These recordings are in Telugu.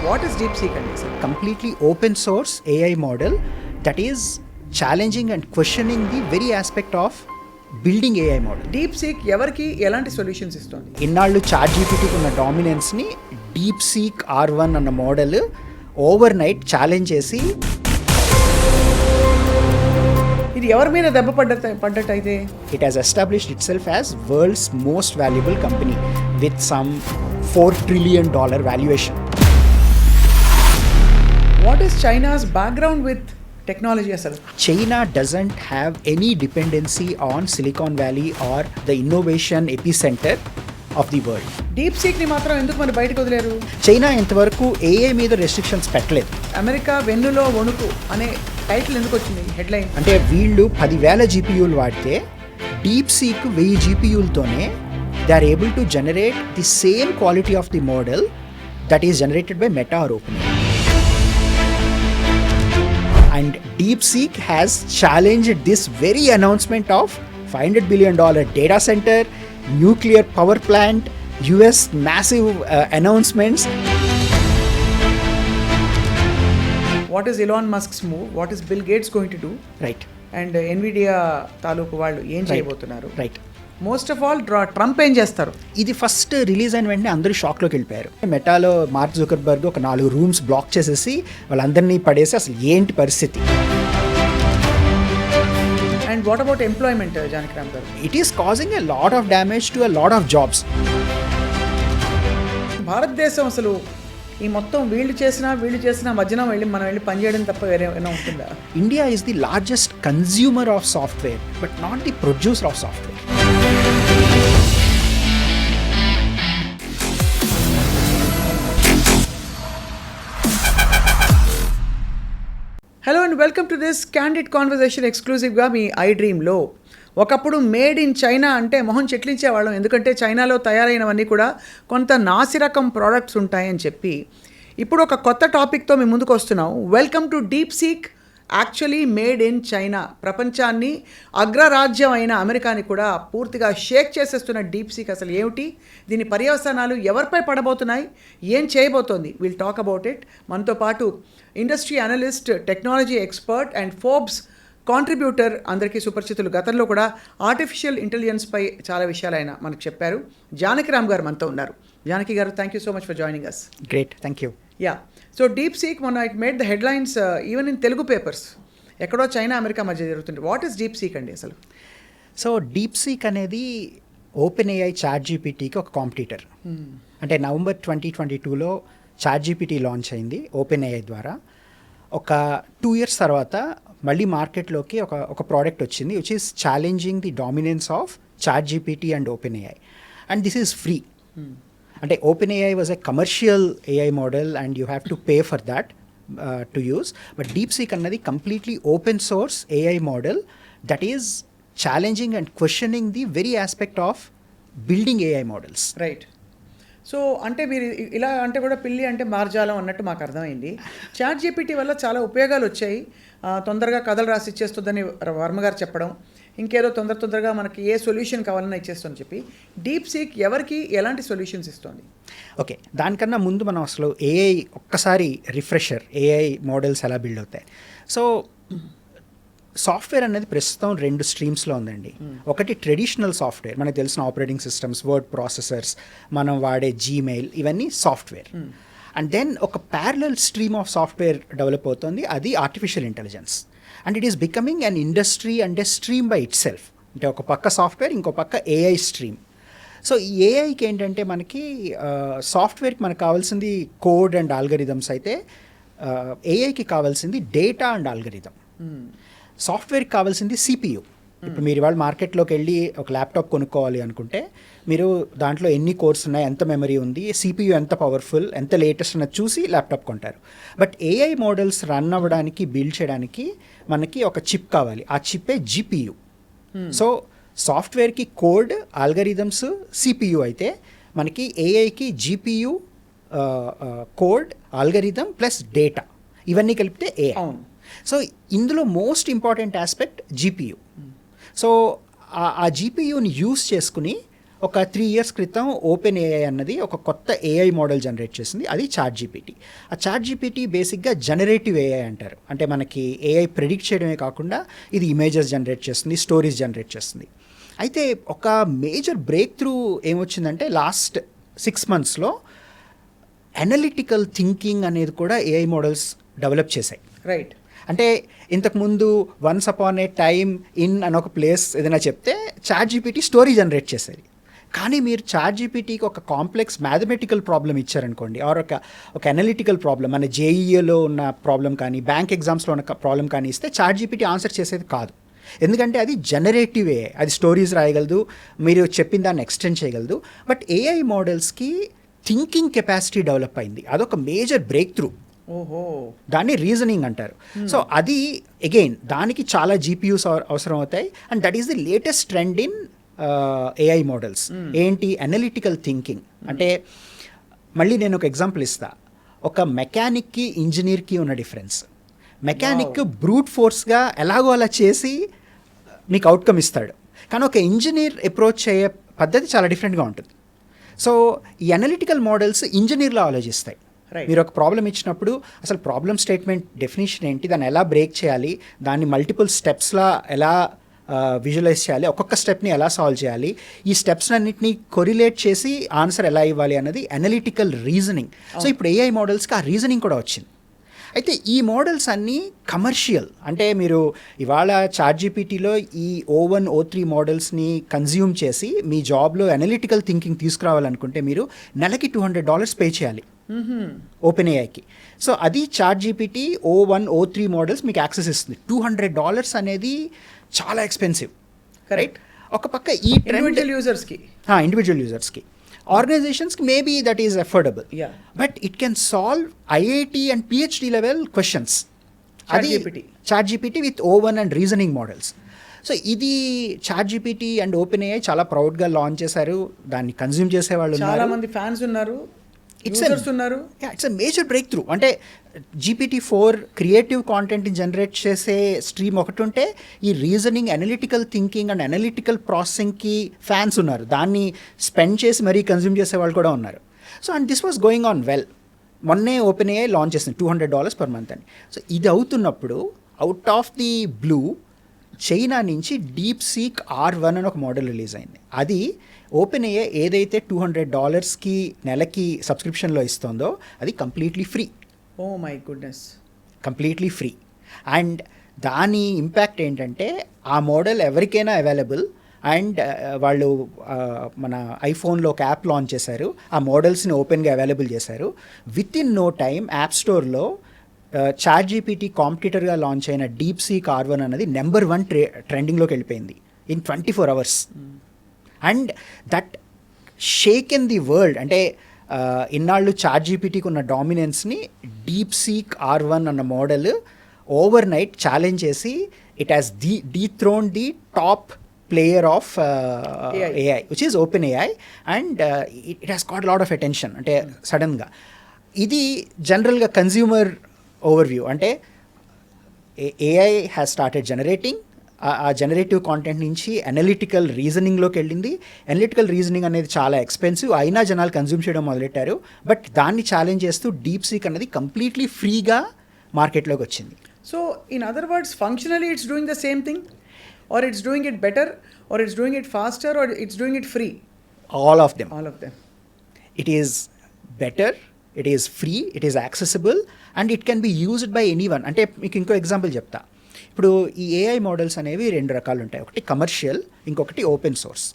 What is Deepseek and sir? Completely open source AI model that is challenging and questioning the very aspect of building AI model. Deepseek ఎవరికి ఎలాంటి సొల్యూషన్స్ ఇస్తుంది? ఇన్నాళ్ళు చాట్జీపీటీకి ఉన్న డామినెన్స్ని డీప్సీక్ R1 అన్న మోడల్ ఓవర్ నైట్ ఛాలెంజ్ చేసి ఇది ఎవరి మీద దెబ్బ పడ్డట్టయితే it has established itself as world's most valuable company with some $4 trillion valuation. What is China's background with technology అసలు? China doesn't have any dependency on Silicon Valley or the innovation epicenter of the world. Deepseek ని మాత్రం ఎందుకు మరి బయటకు వదిలేరు? చైనా ఇంతవరకు AI మీద రెస్ట్రిక్షన్స్ పెట్టలేదు. అమెరికా వెన్నులో వణుకు అనే టైటిల్ ఎందుకు వచ్చింది హెడ్లైన్? అంటే వీళ్ళు 10,000 GPUలు వాడితే DeepSeek 1000 GPUలతోనే they are able to generate the same quality of the model that is generated by Meta or OpenAI. And Deepseek has challenged this very announcement of $500 billion data center, nuclear power plant, US massive announcements. What is Elon Musk's move? What is Bill Gates going to do? Right. And Nvidia తాలూకు వాళ్ళు ఏం చేయబోతున్నారు? Right. Most of all Trump ఏం చేస్తారు? ఇది ఫస్ట్ రిలీజ్ అయిన వెంటనే అందరూ షాక్లోకి వెళ్ళిపోయారు. మెటాలో మార్క్ జుకర్బర్గ్ ఒక 4 రూమ్స్ బ్లాక్ చేసేసి వాళ్ళందరినీ పడేసి అసలు ఏంటి పరిస్థితి. And what about employment Janakiram garu? It is causing a lot of damage to a lot of jobs. Bharatadesam అసలు ఈ మొత్తం వీళ్ళు చేసిన మధ్యన మనం వెళ్ళి పనిచేయడం తప్ప వేరే ఏమైనా ఉంటుందా? India is the largest consumer of software but not the producer of software. Hello and welcome to this candid conversation ఎక్స్క్లూజివ్గా మీ iDreamలో. ఒకప్పుడు మేడ్ ఇన్ చైనా అంటే మొహం చెట్లించేవాళ్ళం, ఎందుకంటే చైనాలో తయారైనవన్నీ కూడా కొంత నాసిరకం ప్రోడక్ట్స్ ఉంటాయని చెప్పి. ఇప్పుడు ఒక కొత్త టాపిక్తో మీ ముందుకు వస్తున్నాం. Welcome to DeepSeek, actually made in China. ప్రపంచాన్ని అగ్రరాజ్యం అయిన అమెరికాని కూడా పూర్తిగా షేక్ చేసేస్తున్న డీప్సీక్ అసలు ఏమిటి, దీని పర్యవసానాలు ఎవరిపై పడబోతున్నాయి, ఏం చేయబోతోంది? Will talk about it. మనతో పాటు industry analyst, technology expert and Forbes contributor, అందరికీ సుపరిచితులు. గతంలో కూడా ఆర్టిఫిషియల్ ఇంటెలిజెన్స్పై చాలా విషయాలు ఆయన మనకు చెప్పారు. జానకిరామ్ గారు మనతో ఉన్నారు. Janaki garu, thank you so much for joining us. Great, thank you. Yeah, so DeepSeek మొన్న it made the headlines even in Telugu papers. ఎక్కడో చైనా అమెరికా మధ్య జరుగుతుంది. వాట్ ఈస్ డీప్సీక్ అండి అసలు? సో డీప్సీక్ అనేది ఓపెన్ఏఐ చాట్జీపీటీకి ఒక కాంపిటీటర్. అంటే నవంబర్ 2022లో చాట్జీపీటీ లాంచ్ అయింది ఓపెన్ఏఐ ద్వారా. ఒక 2 years తర్వాత మళ్ళీ మార్కెట్లోకి ఒక ప్రోడక్ట్ వచ్చింది which is challenging the dominance of ChatGPT and OpenAI. And this is free. అంటే OpenAI was a commercial AI model and you have to pay for that to use. But DeepSeek అన్నది completely open source AI model that is challenging and questioning the very aspect of building AI models. Right. So అంటే మీరు ఇలా అంటే కూడా పిల్లి అంటే మార్జాలం అన్నట్టు మాకు అర్థమైంది. చాట్జీపీటీ వల్ల చాలా ఉపయోగాలు వచ్చాయి. తొందరగా కథలు రాసి ఇచ్చేస్తుందని వర్మ గారు చెప్పడం, ఇంకేదో తొందరగా మనకి ఏ సొల్యూషన్ కావాలన్నా ఇచ్చేస్తుందని చెప్పి. డీప్సీక్ ఎవరికి ఎలాంటి సొల్యూషన్స్ ఇస్తుంది? ఓకే, దానికన్నా ముందు మనం అసలు AI ఒక్కసారి రిఫ్రెషర్, AI మోడల్స్ ఎలా బిల్డ్ అవుతాయి. సో సాఫ్ట్వేర్ అనేది ప్రస్తుతం 2 స్ట్రీమ్స్లో ఉందండి. ఒకటి ట్రెడిషనల్ సాఫ్ట్వేర్, మనకు తెలిసిన ఆపరేటింగ్ సిస్టమ్స్, వర్డ్ ప్రాసెసర్స్, మనం వాడే జీమెయిల్, ఇవన్నీ సాఫ్ట్వేర్. అండ్ దెన్ ఒక parallel stream of software develop అవుతుంది, అది artificial intelligence. And it is becoming an industry and a stream by it self. అంటే ఒక పక్క సాఫ్ట్వేర్, ఇంకో పక్క AI స్ట్రీమ్. సో ఈ ఏఐకి ఏంటంటే మనకి సాఫ్ట్వేర్కి మనకు కావాల్సింది కోడ్ అండ్ ఆల్గరిథమ్స్ అయితే ఏఐకి కావాల్సింది డేటా అండ్ ఆల్గరిథమ్. సాఫ్ట్వేర్కి కావాల్సింది CPU. ఇప్పుడు మీరు ఇవాళ మార్కెట్లోకి వెళ్ళి ఒక ల్యాప్టాప్ కొనుక్కోవాలి అనుకుంటే మీరు దాంట్లో ఎన్ని కోర్స్ ఉన్నాయి, ఎంత మెమరీ ఉంది, CPU ఎంత పవర్ఫుల్, ఎంత లేటెస్ట్ అన్నది చూసి ల్యాప్టాప్ కొంటారు. బట్ AI మోడల్స్ రన్ అవ్వడానికి, బిల్డ్ చేయడానికి మనకి ఒక చిప్ కావాలి. ఆ చిప్పే GPU. సో సాఫ్ట్వేర్కి కోడ్, ఆల్గరిథమ్స్, CPU అయితే మనకి ఏఐకి GPU, code, algorithm plus data, ఇవన్నీ కలిపితే AI. సో ఇందులో most important aspect GPU. So ఆ GPUని యూస్ చేసుకుని ఒక 3 years క్రితం ఓపెన్ ఏఐ అన్నది ఒక కొత్త ఏఐ మోడల్ జనరేట్ చేసింది, అది చాట్జీపీటీ. ఆ చాట్జీపీటీ బేసిక్గా జనరేటివ్ ఏఐ అంటారు. అంటే మనకి ఏఐ ప్రెడిక్ట్ చేయడమే కాకుండా ఇది ఇమేజెస్ జనరేట్ చేస్తుంది, స్టోరీస్ జనరేట్ చేస్తుంది. అయితే ఒక మేజర్ బ్రేక్ త్రూ ఏమొచ్చిందంటే లాస్ట్ 6 monthsలో అనలిటికల్ థింకింగ్ అనేది కూడా ఏఐ మోడల్స్ డెవలప్ చేశాయి. రైట్. అంటే ఇంతకుముందు once upon a time in అని ఒక ప్లేస్ ఏదైనా చెప్తే చాట్జీపీటీ స్టోరీ జనరేట్ చేసేది. కానీ మీరు చాట్జీపీటీకి ఒక కాంప్లెక్స్ మ్యాథమెటికల్ ప్రాబ్లం ఇచ్చారనుకోండి, ఆర్ ఒక అనలిటికల్ ప్రాబ్లం, మన జేఈఏలో ఉన్న ప్రాబ్లం కానీ బ్యాంక్ ఎగ్జామ్స్లో ఉన్న ప్రాబ్లం కానీ ఇస్తే చాట్జీపీటీ ఆన్సర్ చేసేది కాదు. ఎందుకంటే అది జనరేటివ్ ఏఐ, అది స్టోరీస్ రాయగలదు, మీరు చెప్పిన దాన్ని ఎక్స్టెండ్ చేయగలదు. బట్ ఏఐ మోడల్స్కి థింకింగ్ కెపాసిటీ డెవలప్ అయింది, అదొక మేజర్ బ్రేక్ త్రూ. ఓహో, దాన్ని రీజనింగ్ అంటారు. సో అది అగైన్ దానికి చాలా జీపీయూస్ అవసరం అవుతాయి. And that is the latest trend in AI models. ఏంటి? Analytical thinking. అంటే మళ్ళీ నేను ఒక ఎగ్జాంపుల్ ఇస్తా. ఒక మెకానిక్కి ఇంజనీర్కి ఉన్న డిఫరెన్స్. మెకానిక్ బ్రూట్ ఫోర్స్గా ఎలాగో అలా చేసి మీకు అవుట్కమ్ ఇస్తాడు, కానీ ఒక ఇంజనీర్ అప్రోచ్ అయ్యే పద్ధతి చాలా డిఫరెంట్గా ఉంటుంది. సో ఈ అనలిటికల్ మోడల్స్ ఇంజనీర్లో ఆలోచిస్తాయి. మీరు ఒక ప్రాబ్లం ఇచ్చినప్పుడు అసలు ప్రాబ్లమ్ స్టేట్మెంట్ డెఫినేషన్ ఏంటి, దాన్ని ఎలా బ్రేక్ చేయాలి, దాన్ని మల్టిపుల్ స్టెప్స్లా ఎలా విజువలైజ్ చేయాలి, ఒక్కొక్క స్టెప్ని ఎలా సాల్వ్ చేయాలి, ఈ స్టెప్స్ అన్నింటినీ కొరిలేట్ చేసి ఆన్సర్ ఎలా ఇవ్వాలి అన్నది అనలిటికల్ రీజనింగ్. సో ఇప్పుడు ఏఐ మోడల్స్కి ఆ రీజనింగ్ కూడా వచ్చింది. అయితే ఈ మోడల్స్ అన్నీ కమర్షియల్. అంటే మీరు ఇవాళ చాట్జీపీటీలో ఈ O1, O3 మోడల్స్ని కన్జ్యూమ్ చేసి మీ జాబ్లో అనలిటికల్ థింకింగ్ తీసుకురావాలనుకుంటే మీరు నెలకి $200 పే చేయాలి ఓపెన్ ఏఐకి. సో అది చాట్జీపీటీ O1, O3 మోడల్స్ మీకు యాక్సెస్ ఇస్తుంది. $200 అనేది చాలా ఎక్స్పెన్సివ్. కరెక్ట్. ఒక పక్క ఈ ఇండివిజువల్ యూజర్స్కి ఆర్గనైజేషన్స్కి maybe that is affordable, but it can solve IIT and PhD level questions. అది ChatGPT with O1 and reasoning models. So ఇది చాట్జీపీటీ అండ్ ఓపెన్ ఏఐ చాలా ప్రౌడ్గా లాంచ్ చేశారు. దాన్ని కన్జ్యూమ్ చేసేవాళ్ళు చాలా మంది ఫ్యాన్స్ ఉన్నారు, it's a major breakthrough. అంటే GPT-4 క్రియేటివ్ కాంటెంట్ని జనరేట్ చేసే స్ట్రీమ్ ఒకటి ఉంటే, ఈ reasoning, analytical thinking and analytical ప్రాసెసింగ్కి ఫ్యాన్స్ ఉన్నారు. దాన్ని స్పెండ్ చేసి మరీ కన్జ్యూమ్ చేసే వాళ్ళు కూడా ఉన్నారు. So and this was going on well. మొన్నే ఓపెన్ ఏఐ లాంచ్ చేసింది $200 per month అని. సో ఇది అవుతున్నప్పుడు out of the blue China నుంచి డీప్సీక్ R1 అని ఒక మోడల్ రిలీజ్ అయింది. అది ఓపెన్ ఏఐ ఏదైతే $200కి నెలకి సబ్స్క్రిప్షన్లో ఇస్తుందో అది completely free. Oh my goodness, completely free. And దాని ఇంపాక్ట్ ఏంటంటే ఆ మోడల్ ఎవరికైనా అవైలబుల్. అండ్ వాళ్ళు మన ఐఫోన్లో ఒక యాప్ లాంచ్ చేశారు, ఆ మోడల్స్ని ఓపెన్గా అవైలబుల్ చేశారు. With in no time app స్టోర్లో చాట్జీపీటీ కాంపిటీటర్గా లాంచ్ అయిన డీప్సీక్ R1 అన్నది నెంబర్ 1 ట్రెండింగ్లోకి వెళ్ళిపోయింది in 24 hours. And that shaken the world. అంటే ఇన్నాళ్ళు చాట్జీపీటీకి ఉన్న డామినెన్స్ని డీప్సీక్ R1 అన్న మోడల్ ఓవర్ నైట్ ఛాలెంజ్ చేసి it has dethrone the top player of AI which is OpenAI. And it has got lot of attention. అంటే సడన్గా ఇది జనరల్గా కన్జ్యూమర్ ఓవర్వ్యూ. అంటే ఏఐ హ్యాస్ స్టార్టెడ్ జనరేటింగ్, ఆ జనరేటివ్ కాంటెంట్ నుంచి అనలిటికల్ రీజనింగ్లోకి వెళ్ళింది. అనలిటికల్ రీజనింగ్ అనేది చాలా ఎక్స్పెన్సివ్, అయినా జనాలు కన్జ్యూమ్ చేయడం మొదలెట్టారు. బట్ దాన్ని ఛాలెంజ్ చేస్తూ డీప్సీక్ అనేది కంప్లీట్లీ ఫ్రీగా మార్కెట్లోకి వచ్చింది. So in other words, functionally it's doing the same thing, or it's doing it better, or it's doing it faster, or it's doing it free. All of them. It is better, it is free, it is accessible, and it can be used by anyone. అంటే మీకు ఇంకో ఎగ్జాంపుల్ చెప్తా. ఇప్పుడు ఈ ఏఐ మోడల్స్ అనేవి 2 రకాలు ఉంటాయి. ఒకటి కమర్షియల్, ఇంకొకటి ఓపెన్ సోర్స్.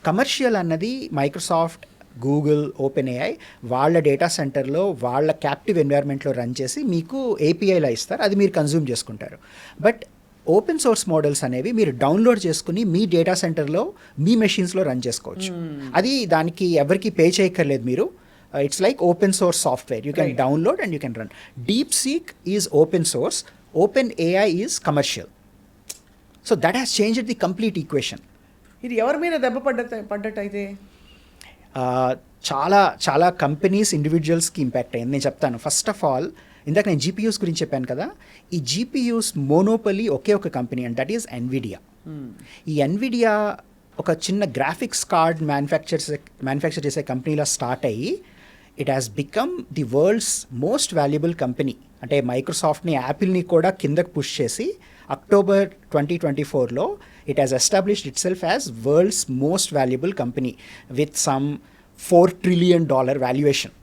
కమర్షియల్ అన్నది మైక్రోసాఫ్ట్, గూగుల్, ఓపెన్ ఏఐ వాళ్ళ డేటా సెంటర్లో వాళ్ళ క్యాప్టివ్ ఎన్వైర్న్మెంట్లో రన్ చేసి మీకు ఏపీఐలా ఇస్తారు, అది మీరు కన్జ్యూమ్ చేసుకుంటారు. బట్ ఓపెన్ సోర్స్ మోడల్స్ అనేవి మీరు డౌన్లోడ్ చేసుకుని మీ డేటా సెంటర్లో మీ మెషిన్స్లో రన్ చేసుకోవచ్చు. అది దానికి ఎవరికి పే చేయక్కర్లేదు మీరు. It's like open source software, you can download and you can run. DeepSeek is open source, open AI is commercial. So that has changed the complete equation. ఇది ఎవరి మీద దెబ్బ పడ్డట్టు అయితే? చాలా చాలా కంపెనీస్, ఇండివిజువల్స్కి ఇంపాక్ట్ అయ్యింది. నేను చెప్తాను. ఫస్ట్ ఆఫ్ ఆల్, ఇందాక నేను జీపీయూస్ గురించి చెప్పాను కదా, ఈ జీపీయూస్ మోనోపలీ ఒకే ఒక కంపెనీ, అండ్ దట్ ఈస్ ఎన్విడియా. ఈ ఎన్విడియా ఒక చిన్న గ్రాఫిక్స్ కార్డ్ మ్యానుఫ్యాక్చర్ చేసే కంపెనీలో స్టార్ట్ అయ్యి it has become the world's most valuable company. అంటే మైక్రోసాఫ్ట్ని, యాపిల్ని కూడా కిందకు పుష్ చేసి అక్టోబర్ 2024లో it has established itself as world's most valuable company with some $4 trillion valuation.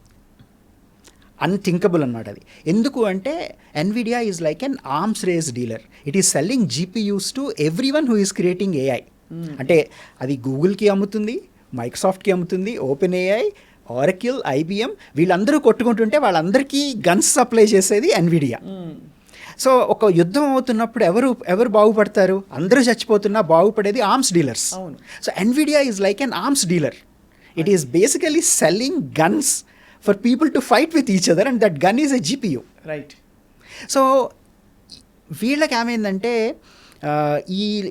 Unthinkable అన్నమాట అది. ఎందుకు అంటే Nvidia is like an arms race dealer. It is selling GPUs to every one who is creating AI. అంటే అది గూగుల్కి అమ్ముతుంది, మైక్రోసాఫ్ట్కి అమ్ముతుంది, ఓపెన్ ఏఐ, ఆరకిల్, ఐబిఎం, వీళ్ళందరూ కొట్టుకుంటుంటే వాళ్ళందరికీ గన్స్ సప్లై చేసేది ఎన్విడియా. సో ఒక యుద్ధం అవుతున్నప్పుడు ఎవరు బాగుపడతారు? అందరూ చచ్చిపోతున్నా బాగుపడేది arms dealers. So Nvidia is like an arms dealer. It is basically selling guns for people to fight with each other, and that gun is a GPU. Right. So వీళ్ళకి ఏమైందంటే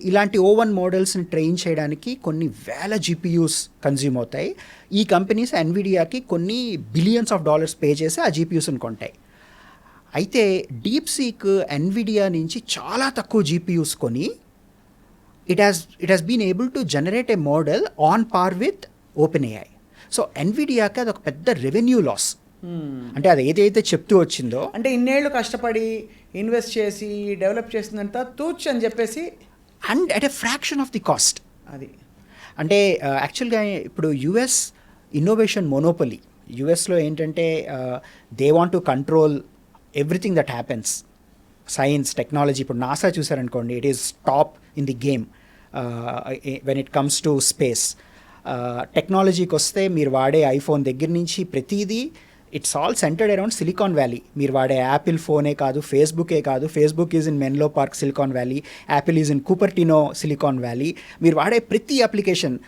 ఇలాంటి O1 మోడల్స్ని ట్రైన్ చేయడానికి కొన్ని వేల GPUs కన్జ్యూమ్ అవుతాయి. ఈ కంపెనీస్ ఎన్విడియాకి కొన్ని బిలియన్స్ ఆఫ్ డాలర్స్ పే చేసి ఆ GPUస్ని కొంటాయి. అయితే డీప్సీక్ ఎన్విడియా నుంచి చాలా తక్కువ GPUs కొని it has been able to generate a model on par with open AI. So ఎన్విడియాకి అది ఒక పెద్ద రెవెన్యూ లాస్. అంటే అది ఏదైతే చెప్తూ వచ్చిందో, అంటే ఇన్నేళ్ళు కష్టపడి ఇన్వెస్ట్ చేసి డెవలప్ చేసిందంతా తూచ్ అని చెప్పేసి, and at a fraction of the cost. అది అంటే యాక్చువల్గా ఇప్పుడు యుఎస్ ఇన్నోవేషన్ మోనోపలీ. యుఎస్లో ఏంటంటే they want to control everything that happens. Science, technology. ఇప్పుడు నాసా చూసారనుకోండి, it is top in the game when it comes to space. టెక్నాలజీకి వస్తే మీరు వాడే ఐఫోన్ దగ్గర నుంచి ప్రతిదీ it's all centered around Silicon Valley. మీరు వాడే యాపిల్ ఫోనే కాదు, ఫేస్బుకే కాదు. Facebook is in Menlo Park, silicon valley. Apple is in Cupertino, Silicon Valley. మీరు వాడే ప్రతి application,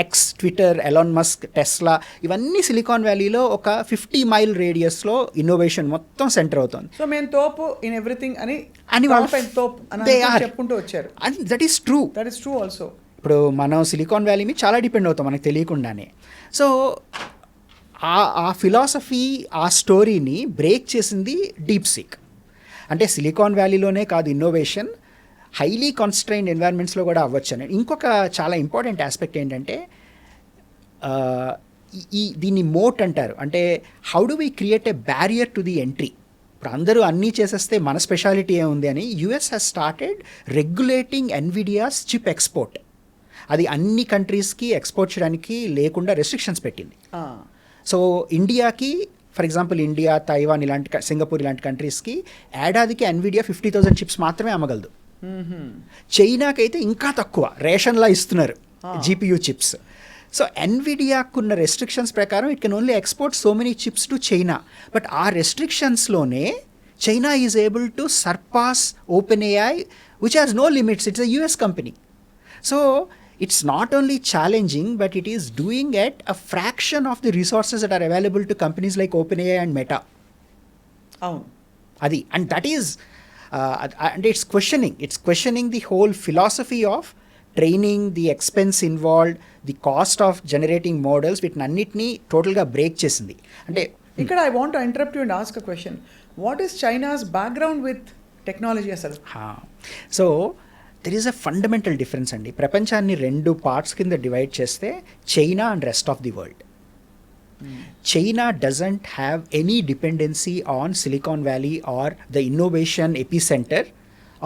X, Twitter, Elon Musk, Tesla, ఇవన్నీ సిలికాన్ వ్యాలీలో ఒక 50 mile రేడియస్లో ఇన్నోవేషన్ మొత్తం సెంటర్ అవుతుంది. సో మేము తోపు ఇన్ ఎవ్రీథింగ్ అని చెప్పుకుంటూ వచ్చారు. And that is true. That is true also. ఇప్పుడు మనం సిలికాన్ వ్యాలీ మీద చాలా డిపెండ్ అవుతాం మనకు తెలియకుండానే. సో ఆ ఫిలాసఫీ, ఆ స్టోరీని బ్రేక్ చేసింది డీప్సీక్. అంటే సిలికాన్ వ్యాలీలోనే కాదు ఇన్నోవేషన్, హైలీ కాన్స్ట్రైన్డ్ ఎన్వైర్న్మెంట్స్లో కూడా అవ్వచ్చు అని. ఇంకొక చాలా ఇంపార్టెంట్ ఆస్పెక్ట్ ఏంటంటే దీన్ని మోట్ అంటారు. అంటే how do we create a barrier to the entry. ఇప్పుడు అందరూ అన్నీ చేసేస్తే మన స్పెషాలిటీ ఏముంది అని US has started regulating Nvidia's chip export. అది అన్ని కంట్రీస్కి ఎక్స్పోర్ట్ చేయడానికి లేకుండా రెస్ట్రిక్షన్స్ పెట్టింది. సో ఇండియాకి, ఫర్ ఎగ్జాంపుల్ ఇండియా, తైవాన్ ఇలాంటి, సింగపూర్ ఇలాంటి కంట్రీస్కి ఏడాదికి ఎన్విడియా 50,000 చిప్స్ మాత్రమే అమ్మగలదు. చైనాకైతే ఇంకా తక్కువ, రేషన్లా ఇస్తున్నారు GPU చిప్స్. సో ఎన్విడియాకున్న రెస్ట్రిక్షన్స్ ప్రకారం it can only export so many chips to China. But ఆ రెస్ట్రిక్షన్స్లోనే China is able to surpass open AI which has no limits. It's a US company. So it's not only challenging, but it is doing at a fraction of the resources that are available to companies like OpenAI and Meta. Adi, and that is and it's questioning the whole philosophy of training, the expense involved, the cost of generating models. వీటినన్నిటినీ టోటల్గా బ్రేక్ చేసింది. అంటే ఇక్కడ I want to interrupt you and ask a question. What is China's background with technology అసలు? So there is a fundamental difference అండి. ప్రపంచాన్ని 2 పార్ట్స్ కింద డివైడ్ చేస్తే China and rest of the world. China doesn't have any dependency on Silicon Valley or the innovation epicentre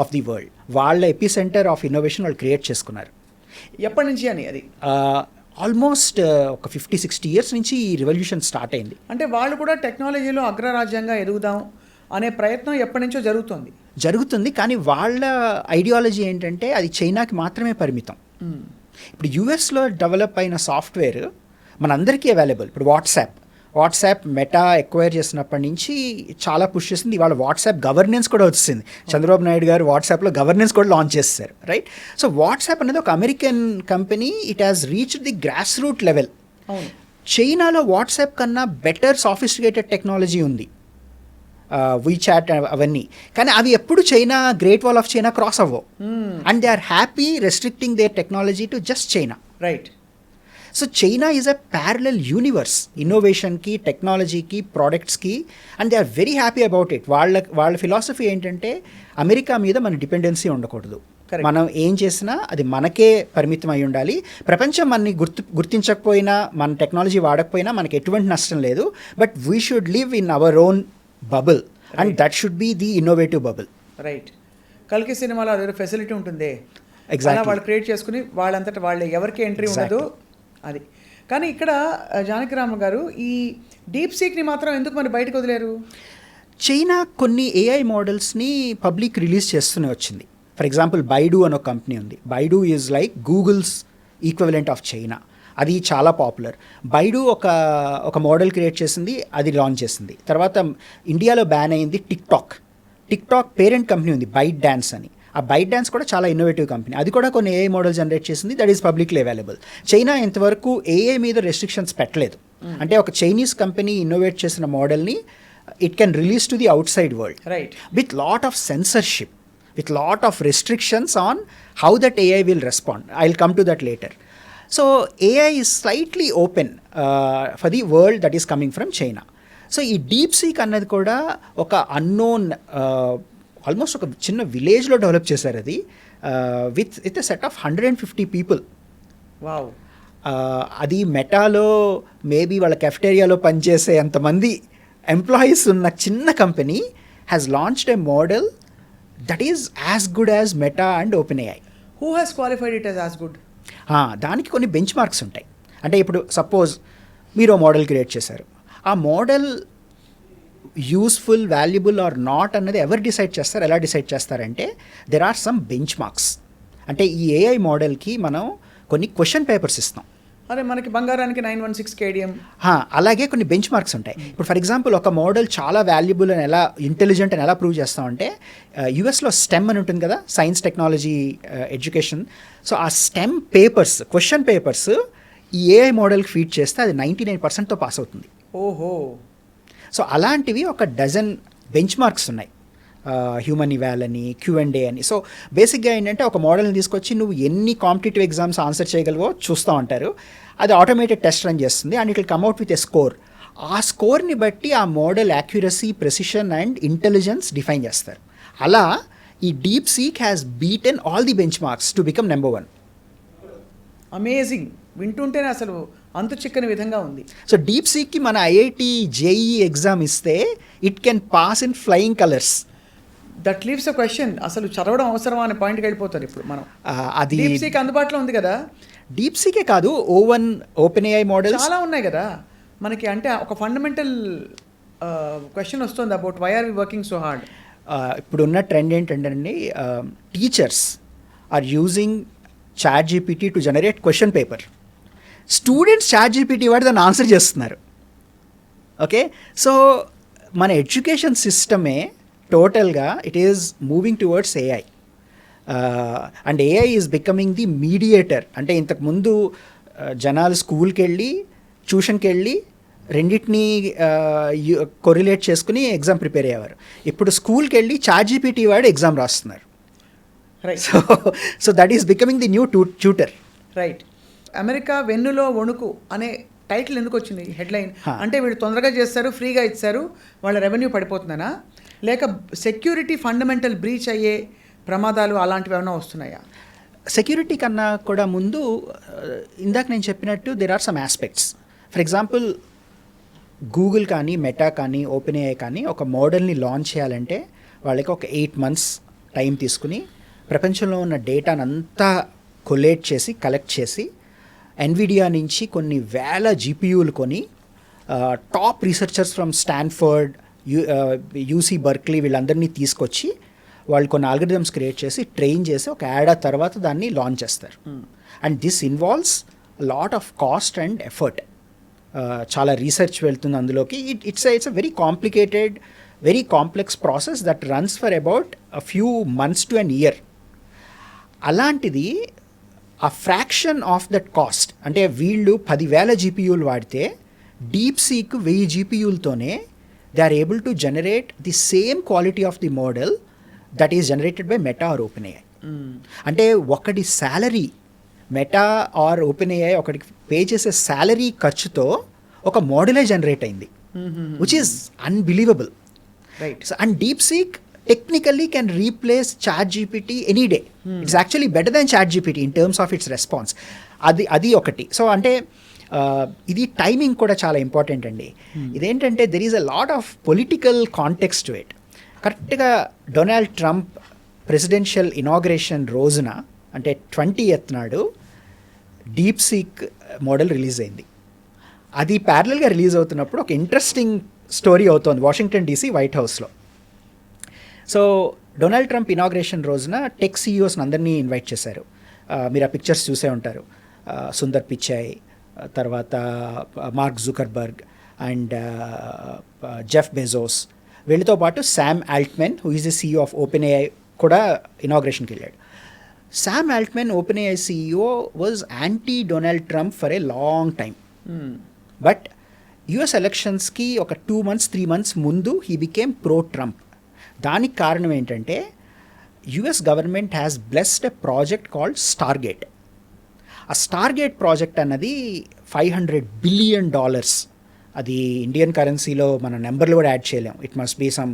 of the world. వాళ్ళ ఎపిసెంటర్ ఆఫ్ ఇన్నోవేషన్ వాళ్ళు క్రియేట్ చేసుకున్నారు. ఎప్పటి నుంచి అని? అది ఆల్మోస్ట్ ఒక 50-60 years నుంచి ఈ రివల్యూషన్ స్టార్ట్ అయింది. అంటే వాళ్ళు కూడా టెక్నాలజీలో అగ్రరాజ్యంగా ఎదుగుదాం అనే ప్రయత్నం ఎప్పటి నుంచో జరుగుతుంది. కానీ వాళ్ళ ఐడియాలజీ ఏంటంటే అది చైనాకి మాత్రమే పరిమితం. ఇప్పుడు యూఎస్లో డెవలప్ అయిన సాఫ్ట్వేర్ మనందరికీ అవైలబుల్. ఇప్పుడు వాట్సాప్ మెటా ఎక్వైర్ చేసినప్పటి నుంచి చాలా పుష్ చేసింది. ఇవాళ వాట్సాప్ గవర్నెన్స్ కూడా వచ్చింది. చంద్రబాబు నాయుడు గారు వాట్సాప్లో గవర్నెన్స్ కూడా లాంచ్ చేస్తారు, రైట్? సో వాట్సాప్ అనేది ఒక American company. It has reached the grass root level. చైనాలో వాట్సాప్ కన్నా బెటర్ సాఫిస్టికేటెడ్ టెక్నాలజీ ఉంది, వీచాట్ అవన్నీ. కానీ అవి ఎప్పుడు China, great wall of China cross అవ్వవు. And they are happy restricting their technology to just China, right? So China is a parallel universe ఇన్నోవేషన్కి, టెక్నాలజీకి, ప్రోడక్ట్స్కి. And they are very happy about it. వాళ్ళ ఫిలాసఫీ ఏంటంటే అమెరికా మీద మన డిపెండెన్సీ ఉండకూడదు. Correct. మనం ఏం చేసినా అది మనకే పరిమితం అయి ఉండాలి. ప్రపంచం మనని గుర్తించకపోయినా, మన టెక్నాలజీ వాడకపోయినా మనకి ఎటువంటి నష్టం లేదు. But we should live in our own bubble and that should be the innovative bubble. Right. కల్కి సినిమాలో అదే ఫెసిలిటీ ఉంటుంది. Exactly. వాళ్ళు క్రియేట్ చేసుకుని వాళ్ళంతటా వాళ్ళే, ఎవరికి ఎంట్రీ ఉండదు అది. కానీ ఇక్కడ జానకిరామ్ గారు ఈ డీప్సీక్ని మాత్రం ఎందుకు మరి బయటకు వదిలేరు? చైనా కొన్ని ఏఐ మోడల్స్ని పబ్లిక్ రిలీజ్ చేస్తూనే వచ్చింది. ఫర్ ఎగ్జాంపుల్ బైడు అని ఒక కంపెనీ ఉంది. Baidu is like Google's equivalent of China. అది చాలా పాపులర్. బైడు ఒక మోడల్ క్రియేట్ చేసింది, అది లాంచ్ చేసింది. తర్వాత ఇండియాలో బ్యాన్ అయింది టిక్టాక్ పేరెంట్ కంపెనీ ఉంది బైట్ డాన్స్ అని. ఆ బైట్ డాన్స్ కూడా చాలా ఇన్నోవేటివ్ కంపెనీ. అది కూడా కొన్ని ఏఐ మోడల్ జనరేట్ చేసింది. That is publicly available. China ఇంతవరకు ఏఐ మీద రెస్ట్రిక్షన్స్ పెట్టలేదు. అంటే ఒక చైనీస్ కంపెనీ ఇన్నోవేట్ చేసిన మోడల్ని it can release to the out side world right with lot of censorship, with lot of restrictions on how that AI will respond. I'll come to that later. So AI is slightly open for the world that is coming from China. So ఈ డీప్సీక్ అన్నది కూడా ఒక అన్నోన్, ఆల్మోస్ట్ ఒక చిన్న విలేజ్లో డెవలప్ చేశారు అది, with a set of 150 people. Wow. అది మెటాలో మేబీ వాళ్ళ కెఫ్టేరియాలో పనిచేసే అంతమంది ఎంప్లాయీస్ ఉన్న చిన్న company has launched a model that is as good as Meta and OpenAI. Who has qualified it as good? దానికి కొన్ని బెంచ్ మార్క్స్ ఉంటాయి. అంటే ఇప్పుడు సపోజ్ మీరు మోడల్ క్రియేట్ చేశారు, ఆ model useful, valuable or not అన్నది ఎవరు డిసైడ్ చేస్తారు, ఎలా డిసైడ్ చేస్తారంటే there are some benchmarks. అంటే ఈ ఏఐ మోడల్కి మనం కొన్ని క్వశ్చన్ పేపర్స్ ఇస్తాం. అదే మనకి బంగారానికి 916 KDM. అలాగే కొన్ని బెంచ్ మార్క్స్ ఉంటాయి. ఇప్పుడు ఫర్ ఎగ్జాంపుల్ ఒక మోడల్ చాలా వాల్యుబుల్ అని ఎలా, ఇంటెలిజెంట్ అని ఎలా ప్రూవ్ చేస్తామంటే యుఎస్లో స్టెమ్ అని ఉంటుంది కదా, సైన్స్ టెక్నాలజీ ఎడ్యుకేషన్. సో ఆ స్టెమ్ పేపర్స్, క్వశ్చన్ పేపర్స్ ఈ ఏఐ మోడల్కి ఫీడ్ చేస్తే అది 99%తో పాస్ అవుతుంది. ఓహో. సో అలాంటివి ఒక డజన్ బెంచ్ మార్క్స్ ఉన్నాయి. హ్యూమన్ ఇవాల్ అని, Q&A అని. సో బేసిక్గా ఏంటంటే ఒక మోడల్ని తీసుకొచ్చి నువ్వు ఎన్ని కాంపిటేటివ్ ఎగ్జామ్స్ ఆన్సర్ చేయగలవో చూస్తూ ఉంటారు. అది ఆటోమేటెడ్ టెస్ట్ రన్ చేస్తుంది and it will come out with a score. ఆ స్కోర్ని బట్టి ఆ model accuracy, precision and intelligence define చేస్తారు. అలా ఈ DeepSeek has beaten all the benchmarks to become number 1. Amazing. వింటుంటేనే అసలు అంతు చిక్కని విధంగా ఉంది. సో డీప్సీక్కి మన IIT JEE ఎగ్జామ్ ఇస్తే it can pass in flying colours. That leaves a question, అసలు చదవడం అవసరమా అనే పాయింట్కి వెళ్ళిపోతారు ఇప్పుడు మనం. అది డీప్సీక్ అందుబాటులో ఉంది కదా. డీప్సీకే కాదు, OpenAI మోడల్స్ చాలా ఉన్నాయి కదా మనకి. అంటే ఒక ఫండమెంటల్ క్వశ్చన్ వస్తుంది about why are we working so hard. ఇప్పుడున్న ట్రెండ్ ఏంటంటే teachers are using Chatgpt to generate question paper. Students Chatgpt వాడి దాన్ని ఆన్సర్ చేస్తున్నారు. ఓకే, సో మన ఎడ్యుకేషన్ సిస్టమే టోటల్గా it is moving towards AI. And AI is becoming the mediator. అంటే ఇంతకుముందు జనాలు స్కూల్కి వెళ్ళి, ట్యూషన్కి వెళ్ళి రెండింటినీ కొరిలేట్ చేసుకుని ఎగ్జామ్ ప్రిపేర్ అయ్యేవారు. ఇప్పుడు స్కూల్కి వెళ్ళి Chatgpt వాడు ఎగ్జామ్ రాస్తున్నారు. Right. So that is becoming the new tutor. Right. America వెన్నులో వణుకు అనే టైటిల్ ఎందుకు వచ్చింది, హెడ్లైన్? అంటే వీళ్ళు తొందరగా చేస్తారు, ఫ్రీగా ఇచ్చారు, వాళ్ళ రెవెన్యూ పడిపోతుందనా, లేక సెక్యూరిటీ ఫండమెంటల్ బ్రీచ్ అయ్యే ప్రమాదాలు అలాంటివి ఏమైనా వస్తున్నాయా? సెక్యూరిటీ కన్నా కూడా ముందు ఇందాక నేను చెప్పినట్టు there are some aspects. For example Google కానీ, మెటా కానీ, OpenAI కానీ ఒక మోడల్ని లాంచ్ చేయాలంటే వాళ్ళకి ఒక 8 months టైం తీసుకుని ప్రపంచంలో ఉన్న డేటాను అంతా కొలేట్ చేసి, కలెక్ట్ చేసి, ఎన్విడియా నుంచి కొన్ని వేల GPUలు కొని, top researchers from Stanford, UC Berkeley వీళ్ళందరినీ తీసుకొచ్చి వాళ్ళు కొన్ని ఆల్గరిథమ్స్ క్రియేట్ చేసి, ట్రైన్ చేసి ఒక ఏడాది తర్వాత దాన్ని లాంచ్ చేస్తారు. And this involves lot of cost and effort. చాలా రీసెర్చ్ వెళ్తుంది అందులోకి. It's a very complicated, very complex process that runs for about a few months to an year. అలాంటిది ఆ ఫ్రాక్షన్ ఆఫ్ దట్ కాస్ట్, అంటే వీళ్ళు 10,000 GPUలు వాడితే డీప్సీక్ 1000 GPUలతోనే they are able to generate the same quality of the model that is generated by Meta or OpenAI. అంటే ఒకటి శాలరీ, మెటా ఆర్ OpenAI ఒకటికి పే చేసే శాలరీ ఖర్చుతో ఒక మోడలే జనరేట్ అయింది, which is unbelievable. Right. And DeepSeek technically can replace Chatgpt any day. It's actually better than ChatGPT in terms of its response. అది ఒకటి. సో అంటే ఇది టైమింగ్ కూడా చాలా ఇంపార్టెంట్ అండి. ఇదేంటంటే there is a lot of political context to it. కరెక్ట్గా డొనాల్డ్ ట్రంప్ ప్రెసిడెన్షియల్ ఇనాగ్రేషన్ రోజున అంటే 20th నాడు డీప్సీక్ మోడల్ రిలీజ్ అయింది. అది ప్యారలల్గా రిలీజ్ అవుతున్నప్పుడు ఒక ఇంట్రెస్టింగ్ స్టోరీ అవుతోంది వాషింగ్టన్ DC వైట్ హౌస్లో. సో డొనాల్డ్ ట్రంప్ ఇనాగ్రేషన్ రోజున టెక్ CEOస్ని అందరినీ ఇన్వైట్ చేశారు. మీరు ఆ పిక్చర్స్ చూసే ఉంటారు. సుందర్ పిచాయ్, తర్వాత Mark Zuckerberg and Jeff Bezos, వీళ్ళతో పాటు Sam Altman who is the CEO of OpenAI కూడా ఇనాగ్రేషన్కి వెళ్ళాడు. Sam Altman OpenAI CEO was anti Donald Trump for a long time. But US ఎలక్షన్స్కి ఒక 2 months 3 months ముందు హీ బికేమ్ ప్రో ట్రంప్. దానికి కారణం ఏంటంటే US government has blessed a project called Stargate. ఆ స్టార్గేట్ ప్రాజెక్ట్ అన్నది $500 billion. అది ఇండియన్ కరెన్సీలో మన నెంబర్లు కూడా యాడ్ చేయలేం. It must be some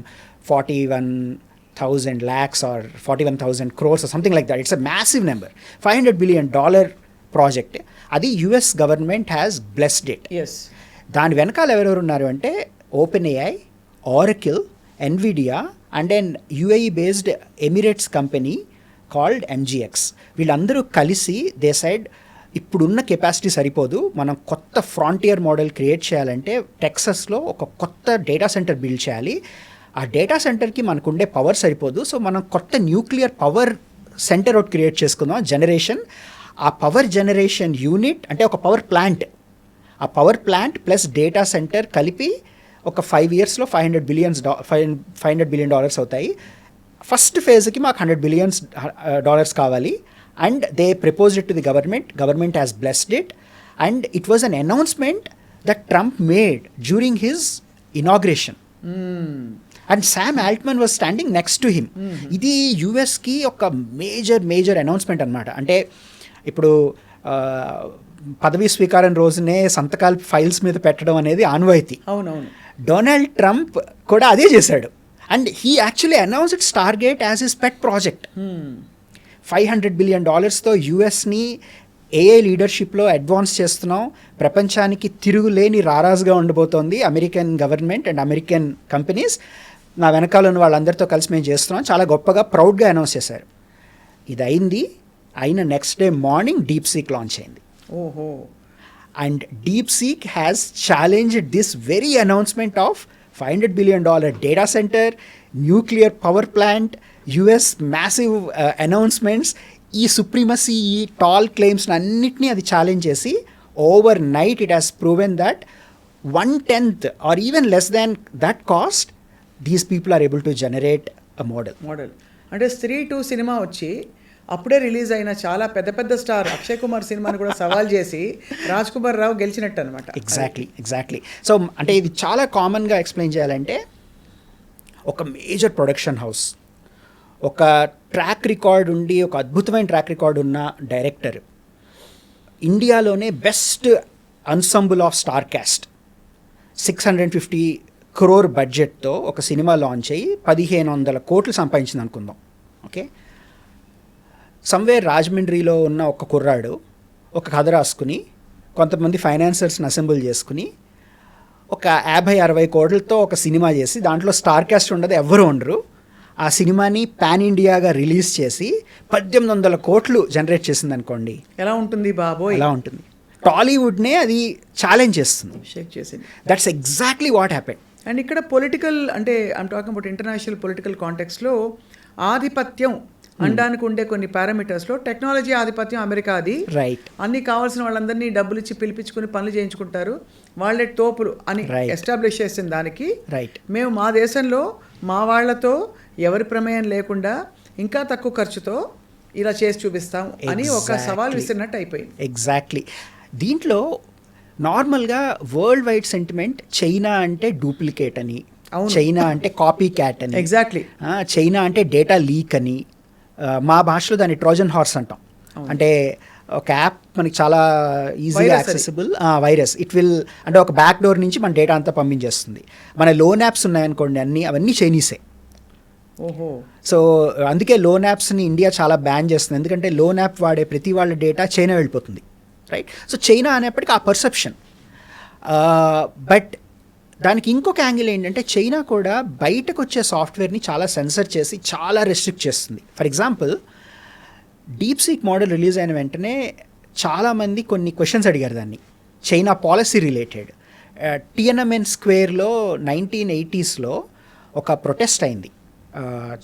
41,000 lakhs or 41,000 crores or something like that. It's a massive number. $500 billion project. అది US government has blessed it. దాని వెనకాల ఎవరెవరు ఉన్నారు అంటే OpenAI, Oracle, NVIDIA and then UAE based Emirates company called MGX. వీళ్ళందరూ కలిసి దే సైడ్ ఇప్పుడున్న కెపాసిటీ సరిపోదు, మనం కొత్త ఫ్రాంటియర్ మోడల్ క్రియేట్ చేయాలంటే టెక్సస్లో ఒక కొత్త డేటా సెంటర్ బిల్డ్ చేయాలి. ఆ డేటా సెంటర్కి మనకుండే పవర్ సరిపోదు, సో మనం కొత్త న్యూక్లియర్ పవర్ సెంటర్ ఒకటి క్రియేట్ చేసుకుందాం జనరేషన్. ఆ పవర్ జనరేషన్ యూనిట్ అంటే ఒక పవర్ ప్లాంట్, ఆ power plant plus data centre కలిపి ఒక 5 yearsలో $500 billion అవుతాయి. ఫస్ట్ ఫేజ్కి మాకు $100 billion కావాలి. And they proposed it to the government has blessed it and it was an announcement that Trump made during his inauguration. And Sam Altman was standing next to him. ఇది యుఎస్కి ఒక మేజర్ అనౌన్స్మెంట్ అనమాట. అంటే ఇప్పుడు పదవీ స్వీకారం రోజునే సంతకాలు ఫైల్స్ మీద పెట్టడం అనేది ఆనవాయితీ. అవునవును. డొనాల్డ్ ట్రంప్ కూడా అదే చేశాడు. And he actually announced Stargate as his pet project. $500 billion యుఎస్ని AI లీడర్షిప్లో అడ్వాన్స్ చేస్తున్నాం, ప్రపంచానికి తిరుగులేని రారాజుగా ఉండబోతోంది American government and American companies, నా వెనకాల ఉన్న వాళ్ళందరితో కలిసి మేము చేస్తున్నాం, చాలా గొప్పగా ప్రౌడ్గా అనౌన్స్ చేశారు. ఇది అయిన next day morning DeepSeek launch అయింది. ఓహో. And DeepSeek has challenged this very announcement of $500 billion data centre, nuclear power plant, US massive announcements, ఈ సుప్రీమసీ, ఈ టాల్ క్లెయిమ్స్ అన్నిటినీ అది ఛాలెంజ్ చేసి overnight it has proven that 1/10 or even less than that cost these people are able to generate a model. అంటే స్త్రీ 2 సినిమా వచ్చి అప్పుడే రిలీజ్ అయిన చాలా పెద్ద స్టార్ అక్షయ్ కుమార్ సినిమాని కూడా సవాల్ చేసి రాజ్ కుమార్ రావు గెలిచినట్టు అనమాట. ఎగ్జాక్ట్లీ. సో అంటే ఇది చాలా కామన్గా ఎక్స్ప్లెయిన్ చేయాలంటే ఒక మేజర్ ప్రొడక్షన్ హౌస్, ఒక ట్రాక్ రికార్డ్ ఉండి, ఒక అద్భుతమైన ట్రాక్ రికార్డ్ ఉన్న డైరెక్టర్, ఇండియాలోనే best ensemble of star cast, 650 crore బడ్జెట్తో ఒక సినిమా లాంచ్ అయ్యి 1,500 కోట్లు సంపాదించింది అనుకుందాం. ఓకే, సమ్వేర్ రాజమండ్రిలో ఉన్న ఒక కుర్రాడు ఒక కథ రాసుకుని కొంతమంది ఫైనాన్సర్స్ని అసెంబుల్ చేసుకుని ఒక 50-60 కోట్లతో ఒక సినిమా చేసి దాంట్లో స్టార్ క్యాస్ట్ ఉండదు, ఎవ్వరూ ఉండరు, ఆ సినిమాని పాన్ ఇండియాగా రిలీజ్ చేసి 1,800 కోట్లు జనరేట్ చేసింది అనుకోండి. ఎలా ఉంటుంది బాబోయ్? ఎలా ఉంటుంది? టాలీవుడ్నే అది ఛాలెంజ్ చేస్తుంది, షేక్ చేసింది. That's exactly what happened. And ఇక్కడ పొలిటికల్, అంటే I'm talking about international political కాంటెక్స్లో ఆధిపత్యం అనడానికి ఉండే కొన్ని పారామీటర్స్లో టెక్నాలజీ ఆధిపత్యం అమెరికాది. రైట్. అన్ని కావాల్సిన వాళ్ళందరినీ డబ్బులు ఇచ్చి పిలిపించుకుని పనులు చేయించుకుంటారు, వాళ్ళే తోపులు అని ఎస్టాబ్లిష్ చేసిన దానికి రైట్, మేము మా దేశంలో మా వాళ్లతో ఎవరి ప్రమేయం లేకుండా ఇంకా తక్కువ ఖర్చుతో ఇలా చేసి చూపిస్తాం అని ఒక సవాల్ విసిరినట్టు అయిపోయింది. ఎగ్జాక్ట్లీ. దీంట్లో నార్మల్గా వరల్డ్ వైడ్ సెంటిమెంట్ చైనా అంటే డూప్లికేట్ అని, చైనా అంటే కాపీ క్యాట్ అని, ఎగ్జాక్ట్లీ చైనా అంటే డేటా లీక్ అని, మా భాషలో దాన్ని ట్రోజన్ హార్స్ అంటాం. అంటే ఒక యాప్ మనకి చాలా ఈజీగా యాక్సెసిబుల్ వైరస్, ఇట్ విల్ అంటే ఒక బ్యాక్ డోర్ నుంచి మన డేటా అంతా పంపించేస్తుంది. మన లోన్ యాప్స్ ఉన్నాయనుకోండి అవన్నీ చైనీసే. ఓహో. సో అందుకే లోన్ యాప్స్ని ఇండియా చాలా బ్యాన్ చేస్తుంది, ఎందుకంటే లోన్ యాప్ వాడే ప్రతి వాళ్ళ డేటా చైనా వెళ్ళిపోతుంది, రైట్? సో చైనా అనేప్పటికీ ఆ పర్సెప్షన్. బట్ దానికి ఇంకొక యాంగిల్ ఏంటంటే చైనా కూడా బయటకు వచ్చే సాఫ్ట్వేర్ని చాలా సెన్సర్ చేసి చాలా రెస్ట్రిక్ట్ చేస్తుంది. For example, DeepSeek model release అయిన వెంటనే చాలామంది కొన్ని క్వశ్చన్స్ అడిగారు దాన్ని, చైనా పాలసీ రిలేటెడ్. టియనమెన్ స్క్వేర్లో 1980s ఒక ప్రొటెస్ట్ అయింది.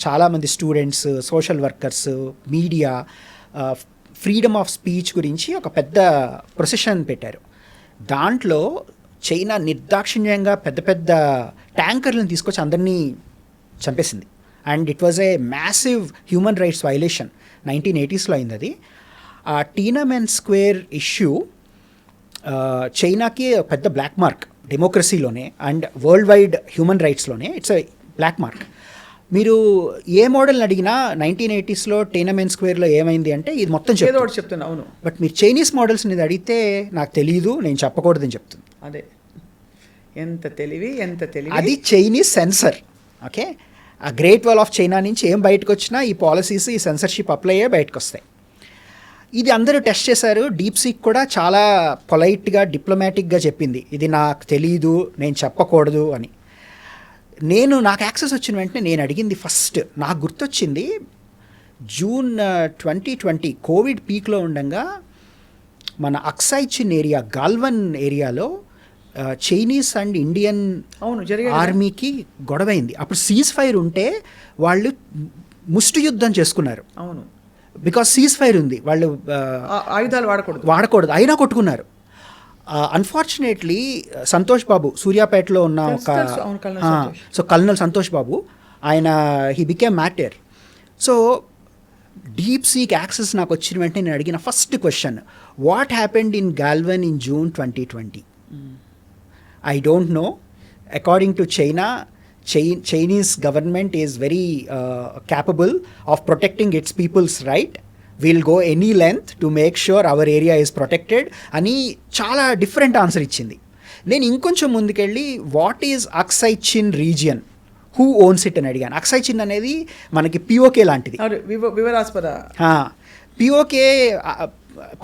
చాలామంది students, social workers, media, freedom of speech గురించి ఒక పెద్ద ప్రొసెషన్ పెట్టారు. దాంట్లో చైనా నిర్దాక్షిణ్యంగా పెద్ద పెద్ద ట్యాంకర్లను తీసుకొచ్చి అందరినీ చంపేసింది. And it was a massive human rights violation. 1980s అయింది అది. ఆ టియనమెన్ స్క్వేర్ ఇష్యూ చైనాకి పెద్ద బ్లాక్ మార్క్ డెమోక్రసీలోనే అండ్ వరల్డ్ వైడ్ హ్యూమన్ రైట్స్లోనే. It's a black mark. మీరు ఏ మోడల్ని అడిగినా 1980s టియనమెన్ స్క్వేర్లో ఏమైంది అంటే ఇది మొత్తం చెప్తున్నా. అవును. బట్ మీరు చైనీస్ మోడల్స్ ఇది అడిగితే నాకు తెలియదు, నేను చెప్పకూడదని చెప్తుంది. అదే, ఎంత తెలివి. అది చైనీస్ సెన్సర్. ఓకే, ఆ గ్రేట్ వాల్ ఆఫ్ చైనా నుంచి ఏం బయటకు వచ్చినా ఈ పాలసీస్, ఈ సెన్సర్షిప్ అప్లై అయ్యే బయటకు వస్తాయి. ఇది అందరూ టెస్ట్ చేశారు. డీప్సీక్ కూడా చాలా పొలైట్గా, డిప్లొమాటిక్గా చెప్పింది ఇది నాకు తెలీదు, నేను చెప్పకూడదు అని. నాకు యాక్సెస్ వచ్చిన వెంటనే నేను అడిగింది ఫస్ట్, నాకు గుర్తొచ్చింది జూన్ 2020 కోవిడ్ పీక్లో ఉండగా మన అక్సాయ్ చిన్ ఏరియా, గాల్వన్ ఏరియాలో చైనీస్ అండ్ ఇండియన్ ఆర్మీకి గొడవైంది. అప్పుడు సీజ్ ఫైర్ ఉంటే వాళ్ళు ముష్టి యుద్ధం చేసుకున్నారు. అవును, బికాస్ సీజ్ ఫైర్ ఉంది, వాళ్ళు ఆయుధాలు వాడకూడదు అయినా కొట్టుకున్నారు. అన్ఫార్చునేట్లీ సంతోష్ బాబు, సూర్యాపేటలో ఉన్న ఒక కల్నల్ సంతోష్ బాబు, ఆయన he became matter. So DeepSeek access నాకు వచ్చిన వెంటనే నేను అడిగిన first question, what happened in Galwan in June 2020? I don't know. According to China, Chinese government is very capable of protecting its people's right. We'll go any length to make sure our area is protected. అని చాలా డిఫరెంట్ ఆన్సర్ ఇచ్చింది. నేను ఇంకొంచెం ముందుకెళ్ళి వాట్ ఈజ్ అక్సాయ్ చిన్ రీజియన్, హూ ఓన్స్ ఇట్ అని అడిగాను. అక్సాయ్ చిన్ అనేది మనకి పిఓకే లాంటిది. పిఓకే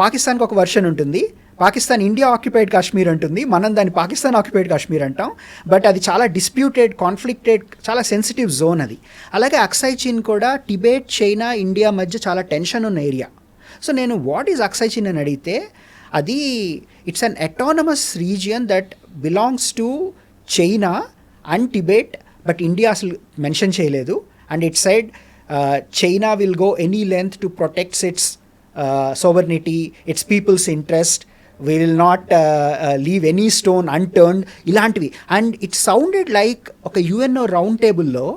పాకిస్తాన్కి ఒక వర్షన్ ఉంటుంది, పాకిస్తాన్ ఇండియా ఆక్యుపైడ్ కాశ్మీర్ ఉంటుంది, మనం దాన్ని పాకిస్తాన్ ఆక్యుపైడ్ కాశ్మీర్ అంటాం. బట్ అది చాలా డిస్ప్యూటెడ్, కాన్ఫ్లిక్టెడ్, చాలా సెన్సిటివ్ జోన్ అది. అలాగే అక్సాయ్ చిన్ కూడా టిబెట్, చైనా, ఇండియా మధ్య చాలా టెన్షన్ ఉన్న ఏరియా. సో నేను వాట్ ఈజ్ అక్సాయ్ చిన్ అని అడిగితే అది it's an autonomous region that belongs to China and Tibet, but India అసలు మెన్షన్ చేయలేదు. And it side China will go any length to protects it's sovereignty, its people's interest. We will not leave any stone unturned. ఇలాంటివి. అండ్ ఇట్ సౌండెడ్ లైక్ ఒక యుఎన్ఓ రౌండ్ టేబుల్లో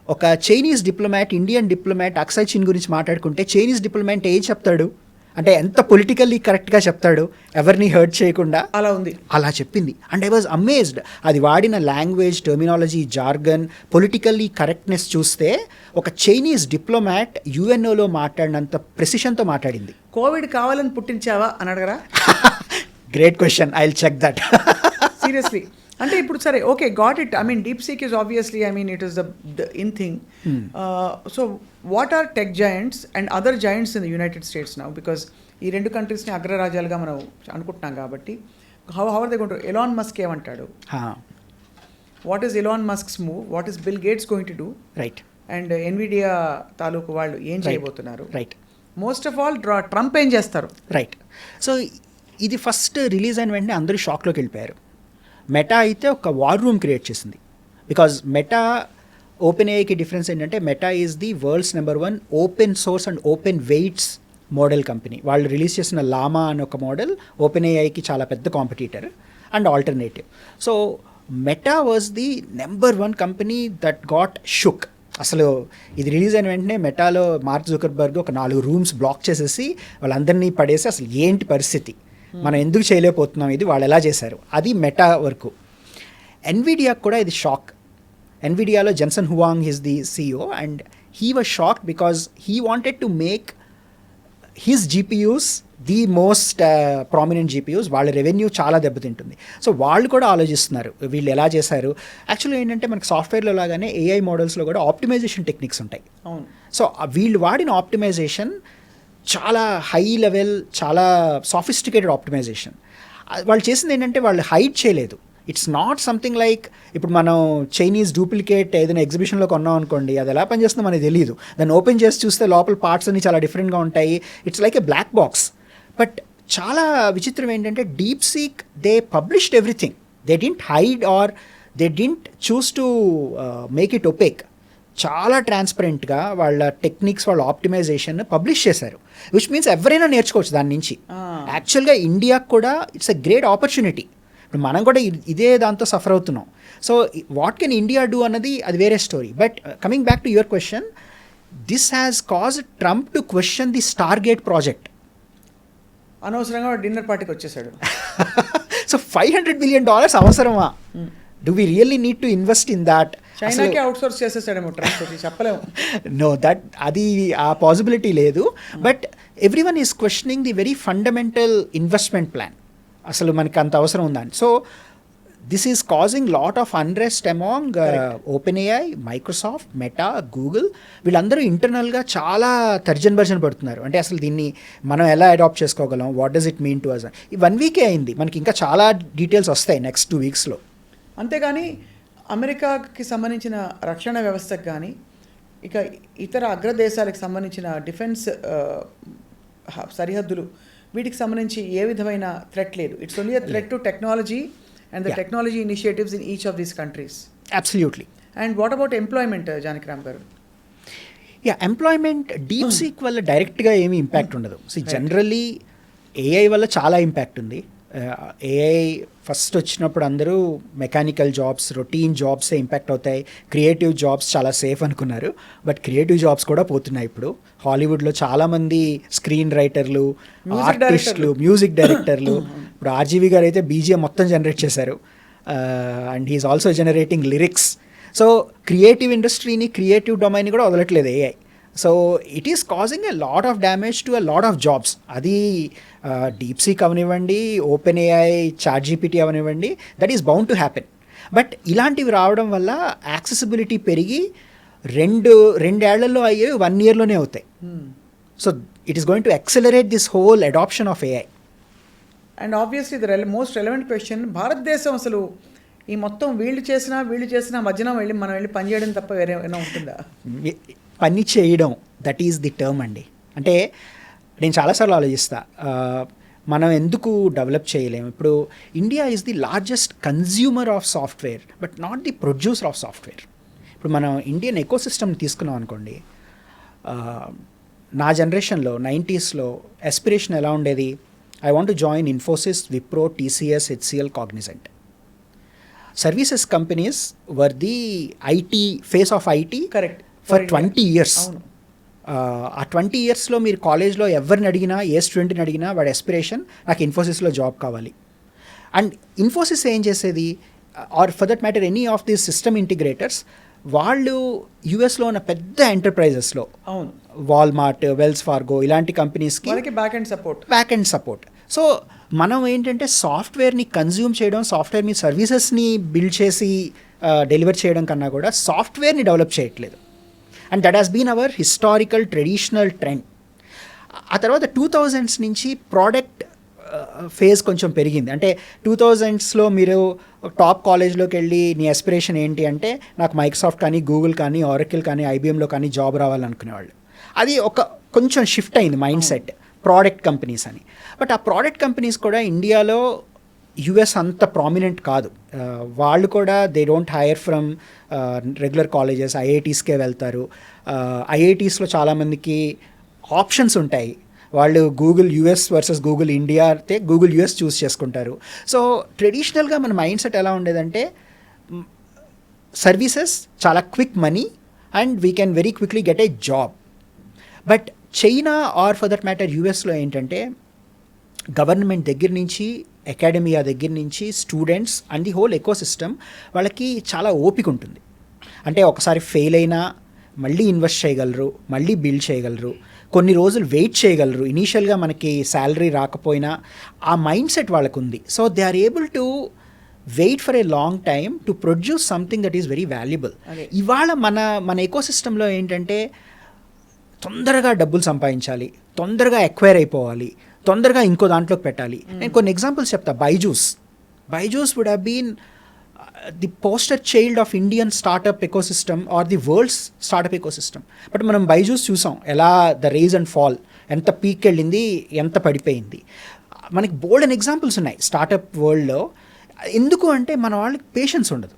ఒక Chinese diplomat, Indian diplomat Aksai చిన్ గురించి మాట్లాడుకుంటే చైనీస్ డిప్లొమాట్ ఏం చెప్తాడు అంటే ఎంత పొలిటికల్లీ కరెక్ట్గా చెప్తాడు, ఎవరిని హర్ట్ చేయకుండా. అలా ఉంది, అలా చెప్పింది. And I was amazed. అది వాడిన language, terminology, jargon, politically correctness చూస్తే ఒక చైనీస్ డిప్లొమాట్ యుఎన్ఓలో మాట్లాడినంత ప్రెసిషన్తో మాట్లాడింది. కోవిడ్ కావాలని పుట్టించావా అని అడగరా? Great question, I will check that. Seriously. అంటే ఇప్పుడు సరే, okay, got it. I mean DeepSeek is obviously, I mean it is the in thing. So what are tech giants and other giants in the United States now? Because ఈ రెండు కంట్రీస్ని అగ్రరాజ్యాలుగా మనం అనుకుంటున్నాం కాబట్టి, how are they going to? Elon Musk ఏమంటాడు? What is Elon Musk's move? What is Bill Gates going to do? Right. And Nvidia తాలూకు వాళ్ళు ఏం చేయబోతున్నారు? Right. Most of all Trump ఏం చేస్తారు? రైట్. సో ఇది ఫస్ట్ రిలీజ్ అయిన వెంటనే అందరూ షాక్లోకి వెళ్ళిపోయారు. మెటా అయితే ఒక వార్ రూమ్ క్రియేట్ చేసింది. బికాజ్ మెటా, ఓపెన్ ఏఐకి డిఫరెన్స్ ఏంటంటే meta is the world's number 1 open source and open weights model company. వాళ్ళు రిలీజ్ చేసిన లామా అని ఒక మోడల్ ఓపెన్ ఏఐకి చాలా పెద్ద competitor and alternative. So meta was the number 1 company that got shook. అసలు ఇది రిలీజ్ అయిన వెంటనే మెటాలో మార్క్ జుకర్బర్గ్ ఒక 4 రూమ్స్ బ్లాక్ చేసేసి వాళ్ళందరినీ పడేసి అసలు ఏంటి పరిస్థితి, మనం ఎందుకు చేయలేకపోతున్నాం, ఇది వాళ్ళు ఎలా చేశారు, అది మెటా వరకు. ఎన్విడియాకి కూడా ఇది షాక్. ఎన్విడియాలో Jensen Huang is the CEO and he was shocked because he wanted to make his GPUs the most prominent GPUs, వాళ్ళ రెవెన్యూ చాలా దెబ్బతింటుంది. సో వాళ్ళు కూడా ఆలోచిస్తున్నారు వీళ్ళు ఎలా చేశారు. యాక్చువల్గా ఏంటంటే మనకి సాఫ్ట్వేర్లో లాగానే ఏఐ మోడల్స్లో కూడా ఆప్టిమైజేషన్ టెక్నిక్స్ ఉంటాయి. అవును. సో వీళ్ళు వాడిన ఆప్టిమైజేషన్ చాలా హై లెవెల్, చాలా సాఫిస్టికేటెడ్ ఆప్టిమైజేషన్. వాళ్ళు చేసింది ఏంటంటే వాళ్ళు హైడ్ చేయలేదు. ఇట్స్ నాట్ సంథింగ్ లైక్ ఇప్పుడు మనం చైనీస్ డూప్లికేట్ ఏదైనా ఎగ్జిబిషన్లో కొన్నాం అనుకోండి, అది ఎలా పనిచేస్తుందో మనకి తెలియదు. దాన్ని ఓపెన్ చేసి చూస్తే లోపల పార్ట్స్ అన్ని చాలా డిఫరెంట్గా ఉంటాయి. It's like a black box. But చాలా విచిత్రం ఏంటంటే DeepSeek they published everything. They didn't hide or they didn't choose to make it opaque. చాలా ట్రాన్స్పరెంట్గా వాళ్ళ టెక్నిక్స్, వాళ్ళ ఆప్టిమైజేషన్ పబ్లిష్ చేశారు. విచ్ మీన్స్ ఎవరైనా నేర్చుకోవచ్చు దాని నుంచి. యాక్చువల్గా ఇండియాకు కూడా ఇట్స్ ఎ గ్రేట్ ఆపర్చునిటీ. ఇప్పుడు మనం కూడా ఇదే దాంతో సఫర్ అవుతున్నాం. So what can India do అన్నది అది వేరే story. But coming back to your question, this has caused Trump to question the Stargate project. అనవసరంగా డిన్నర్ పార్టీకి వచ్చేసాడు. సో $500 billion అవసరమా? Do we really need to invest in that? చైనాకి అవుట్ సోర్స్ చేసేసాడేమో ట్రంప్, చెప్పలేము. నో, దట్ అది ఆ పాసిబిలిటీ లేదు. But everyone is questioning the very fundamental investment plan. అసలు మనకి అంత అవసరం ఉందని. So this is causing lot of unrest among open AI, Microsoft, meta, Google. వీళ్ళందరూ ఇంటర్నల్గా చాలా తర్జన్ భర్జన పడుతున్నారు. అంటే అసలు దీన్ని మనం ఎలా అడాప్ట్ చేసుకోగలం, what does it mean to us. ఈ 1 week అయింది, మనకి ఇంకా చాలా డీటెయిల్స్ వస్తాయి నెక్స్ట్ 2 weeksలో. అంతేగాని అమెరికాకి సంబంధించిన రక్షణ వ్యవస్థకు కానీ ఇక ఇతర అగ్రదేశాలకు సంబంధించిన డిఫెన్స్ సరిహద్దులు వీటికి సంబంధించి ఏ విధమైన థ్రెట్ లేదు. It's only a threat to technology and the technology initiatives in each of these countries. Absolutely. And what about employment, Janakiram garu? Employment DeepSeek వల్ల డైరెక్ట్గా ఏమీ ఇంపాక్ట్ ఉండదు. జనరల్లీ ఏఐ వల్ల చాలా ఇంపాక్ట్ ఉంది. ఏఐ ఫస్ట్ వచ్చినప్పుడు అందరూ మెకానికల్ జాబ్స్, రొటీన్ జాబ్సే ఇంపాక్ట్ అవుతాయి, క్రియేటివ్ జాబ్స్ చాలా సేఫ్ అనుకున్నారు. బట్ క్రియేటివ్ జాబ్స్ కూడా పోతున్నాయి. ఇప్పుడు హాలీవుడ్లో చాలామంది స్క్రీన్ రైటర్లు, ఆర్టిస్టులు, మ్యూజిక్ డైరెక్టర్లు, ఇప్పుడు ఆర్జీవి గారు అయితే బీజిఎం మొత్తం జనరేట్ చేశారు. And he is also generating lyrics. So creative ఇండస్ట్రీని, క్రియేటివ్ డొమైన్ కూడా వదలట్లేదు AI. So it is causing a lot of damage to a lot of jobs. అది డీప్సీక్ అవనివ్వండి, ఓపెన్ ఏఐ, చాట్జీపీటీ అవనివ్వండి, that is bound to happen. But ఇలాంటివి రావడం వల్ల యాక్సెసిబిలిటీ పెరిగి రెండేళ్లలో అయ్యేవి 1 yearలోనే అవుతాయి. So it is going to accelerate this whole adoption of AI. And obviously the most relevant question, భారతదేశం అసలు ఈ మొత్తం వీళ్ళు చేసిన మధ్యన మనం వెళ్ళి పని చేయడం తప్ప వేరే ఏమైనా ఉంటుందా? పని చేయడం, దట్ ఈస్ ది టర్మ్ అండి. అంటే నేను చాలాసార్లు ఆలోచిస్తా, మనం ఎందుకు డెవలప్ చేయలేము. ఇప్పుడు India is the largest consumer of software but not the producer of software. ఇప్పుడు మనం ఇండియన్ ఎకోసిస్టమ్ తీసుకున్నాం అనుకోండి, నా జనరేషన్లో 90sలో ఎస్పిరేషన్ ఎలా ఉండేది? I want to join Infosys, Wipro, TCS, HCl, Cognizant. Services companies were the IT face of IT correct for 20 years. ఆ 20 yearsలో మీరు కాలేజ్లో ఎవరిని అడిగినా, ఏ స్టూడెంట్ని అడిగినా వాడి ఎస్పిరేషన్ నాకు ఇన్ఫోసిస్లో జాబ్ కావాలి. అండ్ ఇన్ఫోసిస్ ఏం చేసేది, or for that matter any of the system integrators, వాళ్ళు యూఎస్లో ఉన్న పెద్ద ఎంటర్ప్రైజెస్లో, అవును, వాల్మార్ట్, వెల్స్ ఫార్గో ఇలాంటి కంపెనీస్కి బ్యాక్ అండ్ సపోర్ట్. సో మనం ఏంటంటే సాఫ్ట్వేర్ని కన్జ్యూమ్ చేయడం, సాఫ్ట్వేర్ మీ సర్వీసెస్ని బిల్డ్ చేసి డెలివర్ చేయడం కన్నా కూడా సాఫ్ట్వేర్ని డెవలప్ చేయట్లేదు. And that has been our historical traditional trend. ఆ తర్వాత 2000s నుంచి ప్రోడక్ట్ ఫేజ్ కొంచెం పెరిగింది. అంటే 2000sలో మీరు టాప్ కాలేజ్లోకి వెళ్ళి నీ ఎస్పిరేషన్ ఏంటి అంటే నాకు మైక్రోసాఫ్ట్ కానీ, గూగుల్ కానీ, ఆరకిల్ కానీ, ఐబిఎంలో కానీ జాబ్ రావాలనుకునేవాళ్ళు. అది కొంచెం షిఫ్ట్ అయింది మైండ్ సెట్, ప్రోడక్ట్ కంపెనీస్ అని. బట్ ఆ ప్రోడక్ట్ కంపెనీస్ కూడా ఇండియాలో యుఎస్ అంత ప్రామినెంట్ కాదు. వాళ్ళు కూడా they don't hire from regular colleges, ఐఐటీస్కే వెళ్తారు. ఐఐటీస్లో చాలామందికి ఆప్షన్స్ ఉంటాయి. వాళ్ళు Google US versus Google India అయితే గూగుల్ యూఎస్ చూస్ చేసుకుంటారు. సో ట్రెడిషనల్గా మన మైండ్ సెట్ ఎలా ఉండేదంటే సర్వీసెస్, చాలా quick money and we can very quickly get a job. But China or for that matter యూఎస్లో ఏంటంటే గవర్నమెంట్ దగ్గర నుంచి, అకాడమియా దగ్గర నుంచి, students and the whole ecosystem వాళ్ళకి చాలా ఓపిక ఉంటుంది. అంటే ఒకసారి ఫెయిల్ అయినా మళ్ళీ ఇన్వెస్ట్ చేయగలరు, మళ్ళీ బిల్డ్ చేయగలరు, కొన్ని రోజులు వెయిట్ చేయగలరు, ఇనీషియల్గా మనకి శాలరీ రాకపోయినా ఆ మైండ్ సెట్ వాళ్ళకు ఉంది. So they are able to wait for a long time to produce something that is very valuable. ఇవాళ మన ఎకోసిస్టంలో ఏంటంటే తొందరగా డబ్బులు సంపాదించాలి, తొందరగా ఎక్వైర్ అయిపోవాలి, తొందరగా ఇంకో దాంట్లోకి పెట్టాలి. నేను కొన్ని ఎగ్జాంపుల్స్ చెప్తా. Byju's would have been the poster child of Indian startup ecosystem or the world's startup ecosystem. But మనం బైజూస్ చూసాం ఎలా ద రైజ్ అండ్ ఫాల్, ఎంత పీక్ వెళ్ళింది, ఎంత పడిపోయింది. మనకి బోల్డ్ అండ్ ఎగ్జాంపుల్స్ ఉన్నాయి స్టార్టప్ వరల్డ్లో. ఎందుకు అంటే మన వాళ్ళకి పేషెన్స్ ఉండదు,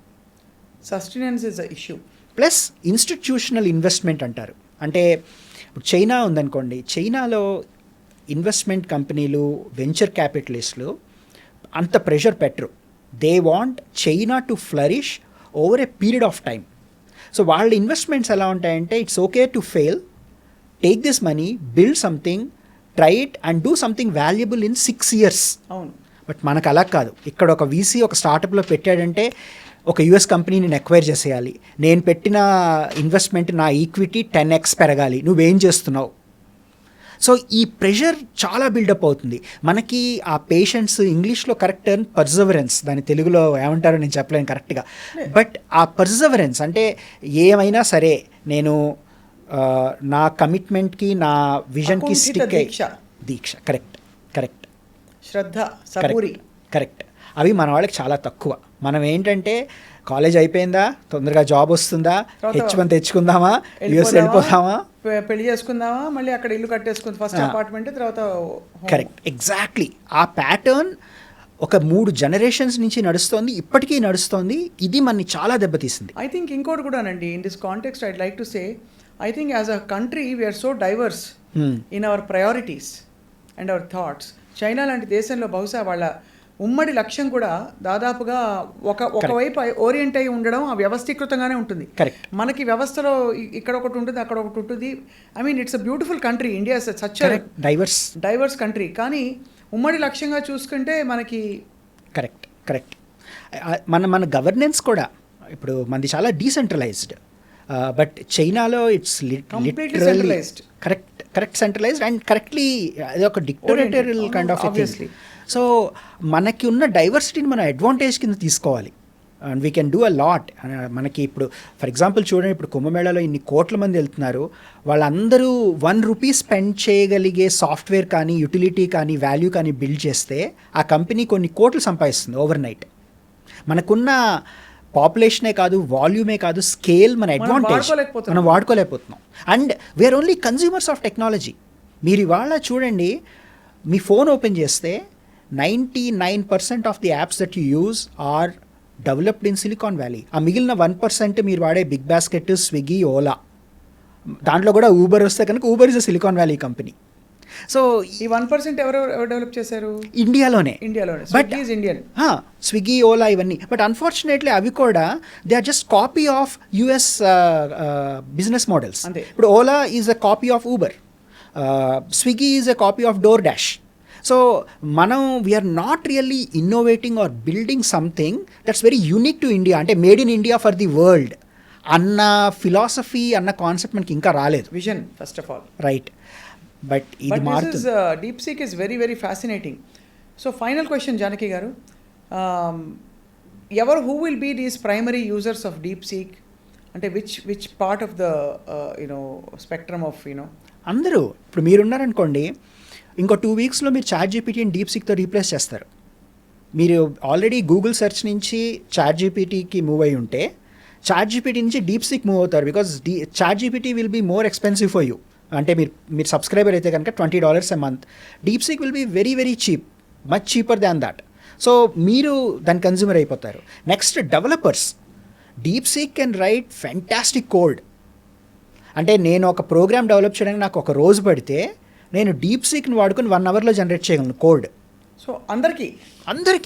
sustenance is a issue. Plus institutional investment అంటారు. అంటే ఇప్పుడు చైనా ఉందనుకోండి, చైనాలో ఇన్వెస్ట్మెంట్ కంపెనీలు, వెంచర్ క్యాపిటలిస్టులు అంత ప్రెషర్ పెట్టరు. They want China to flourish over a period of time. So వాళ్ళ ఇన్వెస్ట్మెంట్స్ ఎలా ఉంటాయంటే it's okay to fail, take this money, build something, try it and do something valuable in 6 years. అవును. బట్ మనకు అలా కాదు. ఇక్కడ ఒక వీసీ ఒక స్టార్టప్లో పెట్టాడంటే ఒక యుఎస్ కంపెనీని ఎక్వైర్ చేసేయాలి, నేను పెట్టిన ఇన్వెస్ట్మెంట్ నా ఈక్విటీ 10x పెరగాలి, నువ్వేం చేస్తున్నావు. సో ఈ ప్రెషర్ చాలా బిల్డప్ అవుతుంది. మనకి ఆ పేషెన్స్, ఇంగ్లీష్లో కరెక్ట్ టర్మ్ పర్జవరెన్స్, దాని తెలుగులో ఏమంటారో నేను చెప్పలేను కరెక్ట్గా. బట్ ఆ పర్జవరెన్స్ అంటే ఏమైనా సరే నేను నా కమిట్మెంట్కి, నా విజన్కి స్టిక్ దీక్ష. కరెక్ట్ శ్రద్ధ, సబూరి. కరెక్ట్. అవి మన వాళ్ళకి చాలా తక్కువ. మనం ఏంటంటే కాలేజ్ అయిపోయిందా, తొందరగా జాబ్ వస్తుందా, H1 తెచ్చుకుందామా, యూఎస్ వెళ్ళిపోదామా, పెళ్లి చేసుకుందామా, మళ్ళీ అక్కడ ఇల్లు కట్టేసుకుంది, ఫస్ట్ అపార్ట్మెంట్, తర్వాత. Correct, exactly. ఆ ప్యాటర్న్ ఒక 3 generations నుంచి నడుస్తోంది, ఇప్పటికీ నడుస్తోంది. ఇది మనని చాలా దెబ్బతీసింది. ఐ థింక్ ఇంకోటి కూడానండి, in this context I'd like to say, I think as a country we're so diverse in our priorities and our thoughts. China లాంటి దేశంలో బహుశా వాళ్ళ ఉమ్మడి లక్ష్యం కూడా దాదాపుగా ఒకవైపు ఓరియంట్ అయి ఉండడం, ఆ వ్యవస్థీకృతంగానే ఉంటుంది. కరెక్ట్. మనకి వ్యవస్థలో ఇక్కడ ఒకటి ఉంటుంది, అక్కడ ఒకటి ఉంటుంది. I mean it's a beautiful country India, such divorce country. కానీ ఉమ్మడి లక్ష్యంగా చూసుకుంటే మనకి కరెక్ట్ మన గవర్నెన్స్ కూడా ఇప్పుడు మనది చాలా డీసెంట్రలైజ్డ్. బట్ చైనాలో it's literally correct centralised and correctly అది ఒక dictatorial kind of thing. So మనకి ఉన్న డైవర్సిటీని మనం అడ్వాంటేజ్ కింద తీసుకోవాలి and we can do a lot. మనకి ఇప్పుడు ఫర్ ఎగ్జాంపుల్ చూడండి, ఇప్పుడు కుంభమేళాలో ఇన్ని కోట్ల మంది వెళ్తున్నారు, వాళ్ళందరూ ₹1 స్పెండ్ చేయగలిగే సాఫ్ట్వేర్ కానీ, యుటిలిటీ కానీ, వాల్యూ కానీ బిల్డ్ చేస్తే ఆ కంపెనీ కొన్ని కోట్లు సంపాదిస్తుంది ఓవర్ నైట్. మనకున్న పాపులేషనే కాదు, వాల్యూమే కాదు, స్కేల్ మన అడ్వాంటేజ్ మనం వాడుకోలేకపోతున్నాం. And we are only consumers of technology. మీరు ఇవాళ చూడండి, మీ ఫోన్ ఓపెన్ చేస్తే 99% of the apps that you use are developed in Silicon Valley. ఆ మిగిలిన 1% మీరు వాడే బిగ్ బాస్కెట్, స్విగ్గీ, ఓలా, దాంట్లో కూడా ఊబర్ వస్తే కనుక Uber is a Silicon Valley company. So ఈ 1% ఎవరు డెవలప్ చేశారు? ఇండియాలోనే. But is Indian. Swiggy, Ola ఇవన్నీ. బట్ అన్ఫార్చునేట్లీ అవి కూడా they are just copy of US business models. ఇప్పుడు Ola is a copy of Uber, Swiggy is a copy of DoorDash. So మనం we are not really innovating or building something that's very unique to India, అంటే made in India for the world అన్న ఫిలాసఫీ, అన్న కాన్సెప్ట్ మనకి ఇంకా రాలేదు. Vision first of all. Right. But ఇది మారుతుంది. DeepSeek is very very fascinating. So final question Janaki garu, who will be these primary users of DeepSeek? అంటే which part of the spectrum of అందరూ. ఇప్పుడు మీరున్నారనుకోండి, ఇంకో 2 weeksలో మీరు చాట్జీపీటీని డీప్సీక్తో రీప్లేస్ చేస్తారు. మీరు ఆల్రెడీ గూగుల్ సెర్చ్ నుంచి చాట్జీపీటీకి మూవ్ అయి ఉంటే చాట్జీపీటీ నుంచి డీప్సీక్ మూవ్ అవుతారు. Because ChatGPT will be more expensive for you. అంటే మీరు సబ్స్క్రైబర్ అయితే కనుక $20 a month. DeepSeek will be very very cheap, much cheaper than that. So మీరు దాని కన్జ్యూమర్ అయిపోతారు. Next developers, DeepSeek can write fantastic code. అంటే నేను ఒక ప్రోగ్రామ్ డెవలప్ చేయడానికి నాకు ఒక రోజు పడితే నేను డీప్సీక్ని వాడుకొని 1 hourలో జనరేట్ చేయగలను కోడ్. సో అందరికీ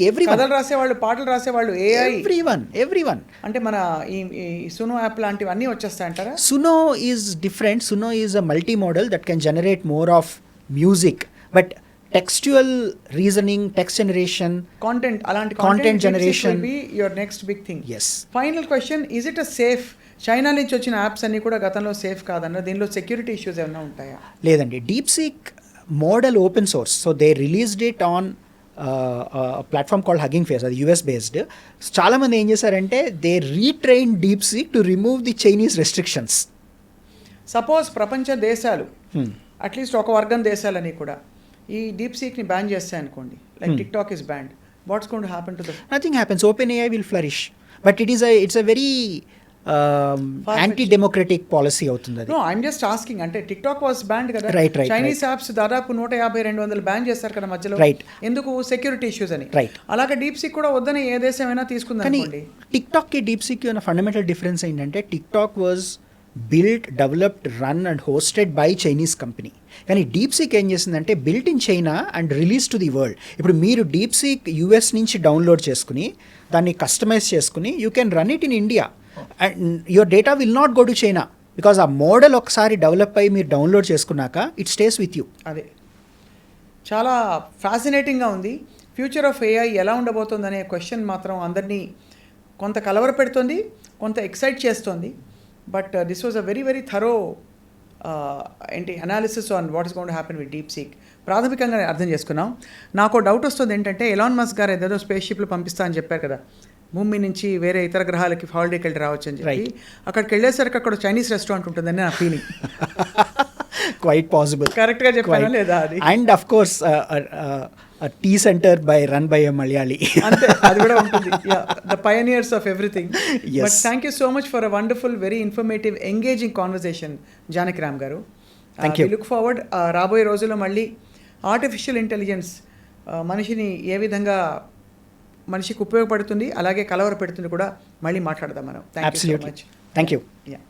ఎవ్రీ కథలు రాసేవాళ్ళు, పాటలు రాసేవాళ్ళు, ఏఐ, ఎవ్రీవన్. అంటే మన ఈ సునో యాప్ లాంటివన్నీ వచ్చేస్తాయంటారా? Suno is different. Suno is a multi modal that can generate more of music. But textual reasoning, text generation, content, అలాంటి Content generation. Be your next big thing. Yes. Final question, is it a safe? China నుంచి వచ్చిన యాప్స్ అన్ని కూడా గతంలో సేఫ్ కాదన్న, దీనిలో సెక్యూరిటీ ఇష్యూస్ ఏమైనా ఉంటాయా? లేదండి. DeepSeek model open source, so they released it on platform called hugging face, అది యూఎస్ బేస్డ్. చాలామంది ఏం చేశారంటే they retrain DeepSeek to remove the Chinese restrictions. Suppose ప్రపంచ దేశాలు అట్లీస్ట్ ఒక వర్గం దేశాలని కూడా ఈ డీప్సీక్ని బ్యాన్ చేస్తాయి అనుకోండి, like tick talk is band, what's going to happen to the? Nothing happens. Open AI will flourish, but it's a very anti democratic policy అవుతుంది అది. నో, ఐఎమ్ జస్ట్ ఆస్కింగ్, అంటే టిక్ టాక్ వాస్ బ్యాండ్ కదా, Right. చైనీస్ యాప్స్ దాదాపు 150-200 బ్యాన్ చేస్తారు కదా మధ్యలో. Right. ఎందుకు? సెక్యూరిటీ ఇష్యూస్ అని. Right. అలాగే డీప్సీక్ కూడా వద్దని ఏ దేశం అయినా తీసుకుంది కానీ అనుకోండి. టిక్ టాక్కి డీప్సీక్కి ఉన్న ఫండమెంటల్ డిఫరెన్స్ ఏంటంటే tick talk was build, developed, run and hosted by Chinese company. కానీ డీప్సీక్ ఏం చేసిందంటే built in China and release to the world. ఇప్పుడు మీరు డీప్సీక్ యూఎస్ నుంచి డౌన్లోడ్ చేసుకుని దాన్ని కస్టమైజ్ చేసుకుని you can run it in India and your data will not go to China, because ఆ మోడల్ ఒకసారి డెవలప్ అయ్యి మీరు డౌన్లోడ్ చేసుకున్నాక ఇట్ స్టేస్ విత్ యూ. అదే చాలా ఫ్యాసినేటింగ్గా ఉంది. ఫ్యూచర్ ఆఫ్ ఏఐ ఎలా ఉండబోతుందనే క్వశ్చన్ మాత్రం అందరినీ కొంత కలవరపెడుతుంది, కొంత ఎక్సైట్ చేస్తుంది. But this was a very very thorough analysis on what is going to happen with DeepSeek. ప్రాథమికంగా అర్థం చేసుకున్నాం. నాకు డౌట్ వస్తుంది ఏంటంటే, ఎలాన్ మస్క్ గారు ఏదేదో స్పేస్ షిప్లు పంపిస్తా అని చెప్పారు కదా, భూమి నుంచి వేరే ఇతర గ్రహాలకి హాలిడేకి వెళ్ళి రావచ్చు అని చెప్పి. అక్కడికి వెళ్ళేసరికి అక్కడ చైనీస్ రెస్టారెంట్ ఉంటుందని నా ఫీలింగ్. Quite possible. కరెక్ట్గా చెప్పాను లేదా అది? And of course tea centre run by a Malayali. అంతే, అది కూడా ఉంటుంది. The pioneers of everything. But thank you so much for a wonderful, very informative, engaging conversation Janakiram garu. Thank you. Look forward రాబోయే రోజుల్లో మళ్ళీ ఆర్టిఫిషియల్ ఇంటెలిజెన్స్ మనిషిని ఏ విధంగా మనిషికి ఉపయోగపడుతుంది, అలాగే కలవర పెడుతుంది కూడా మళ్ళీ మాట్లాడదాం మనం. Thank you so much. Thank you. Yeah.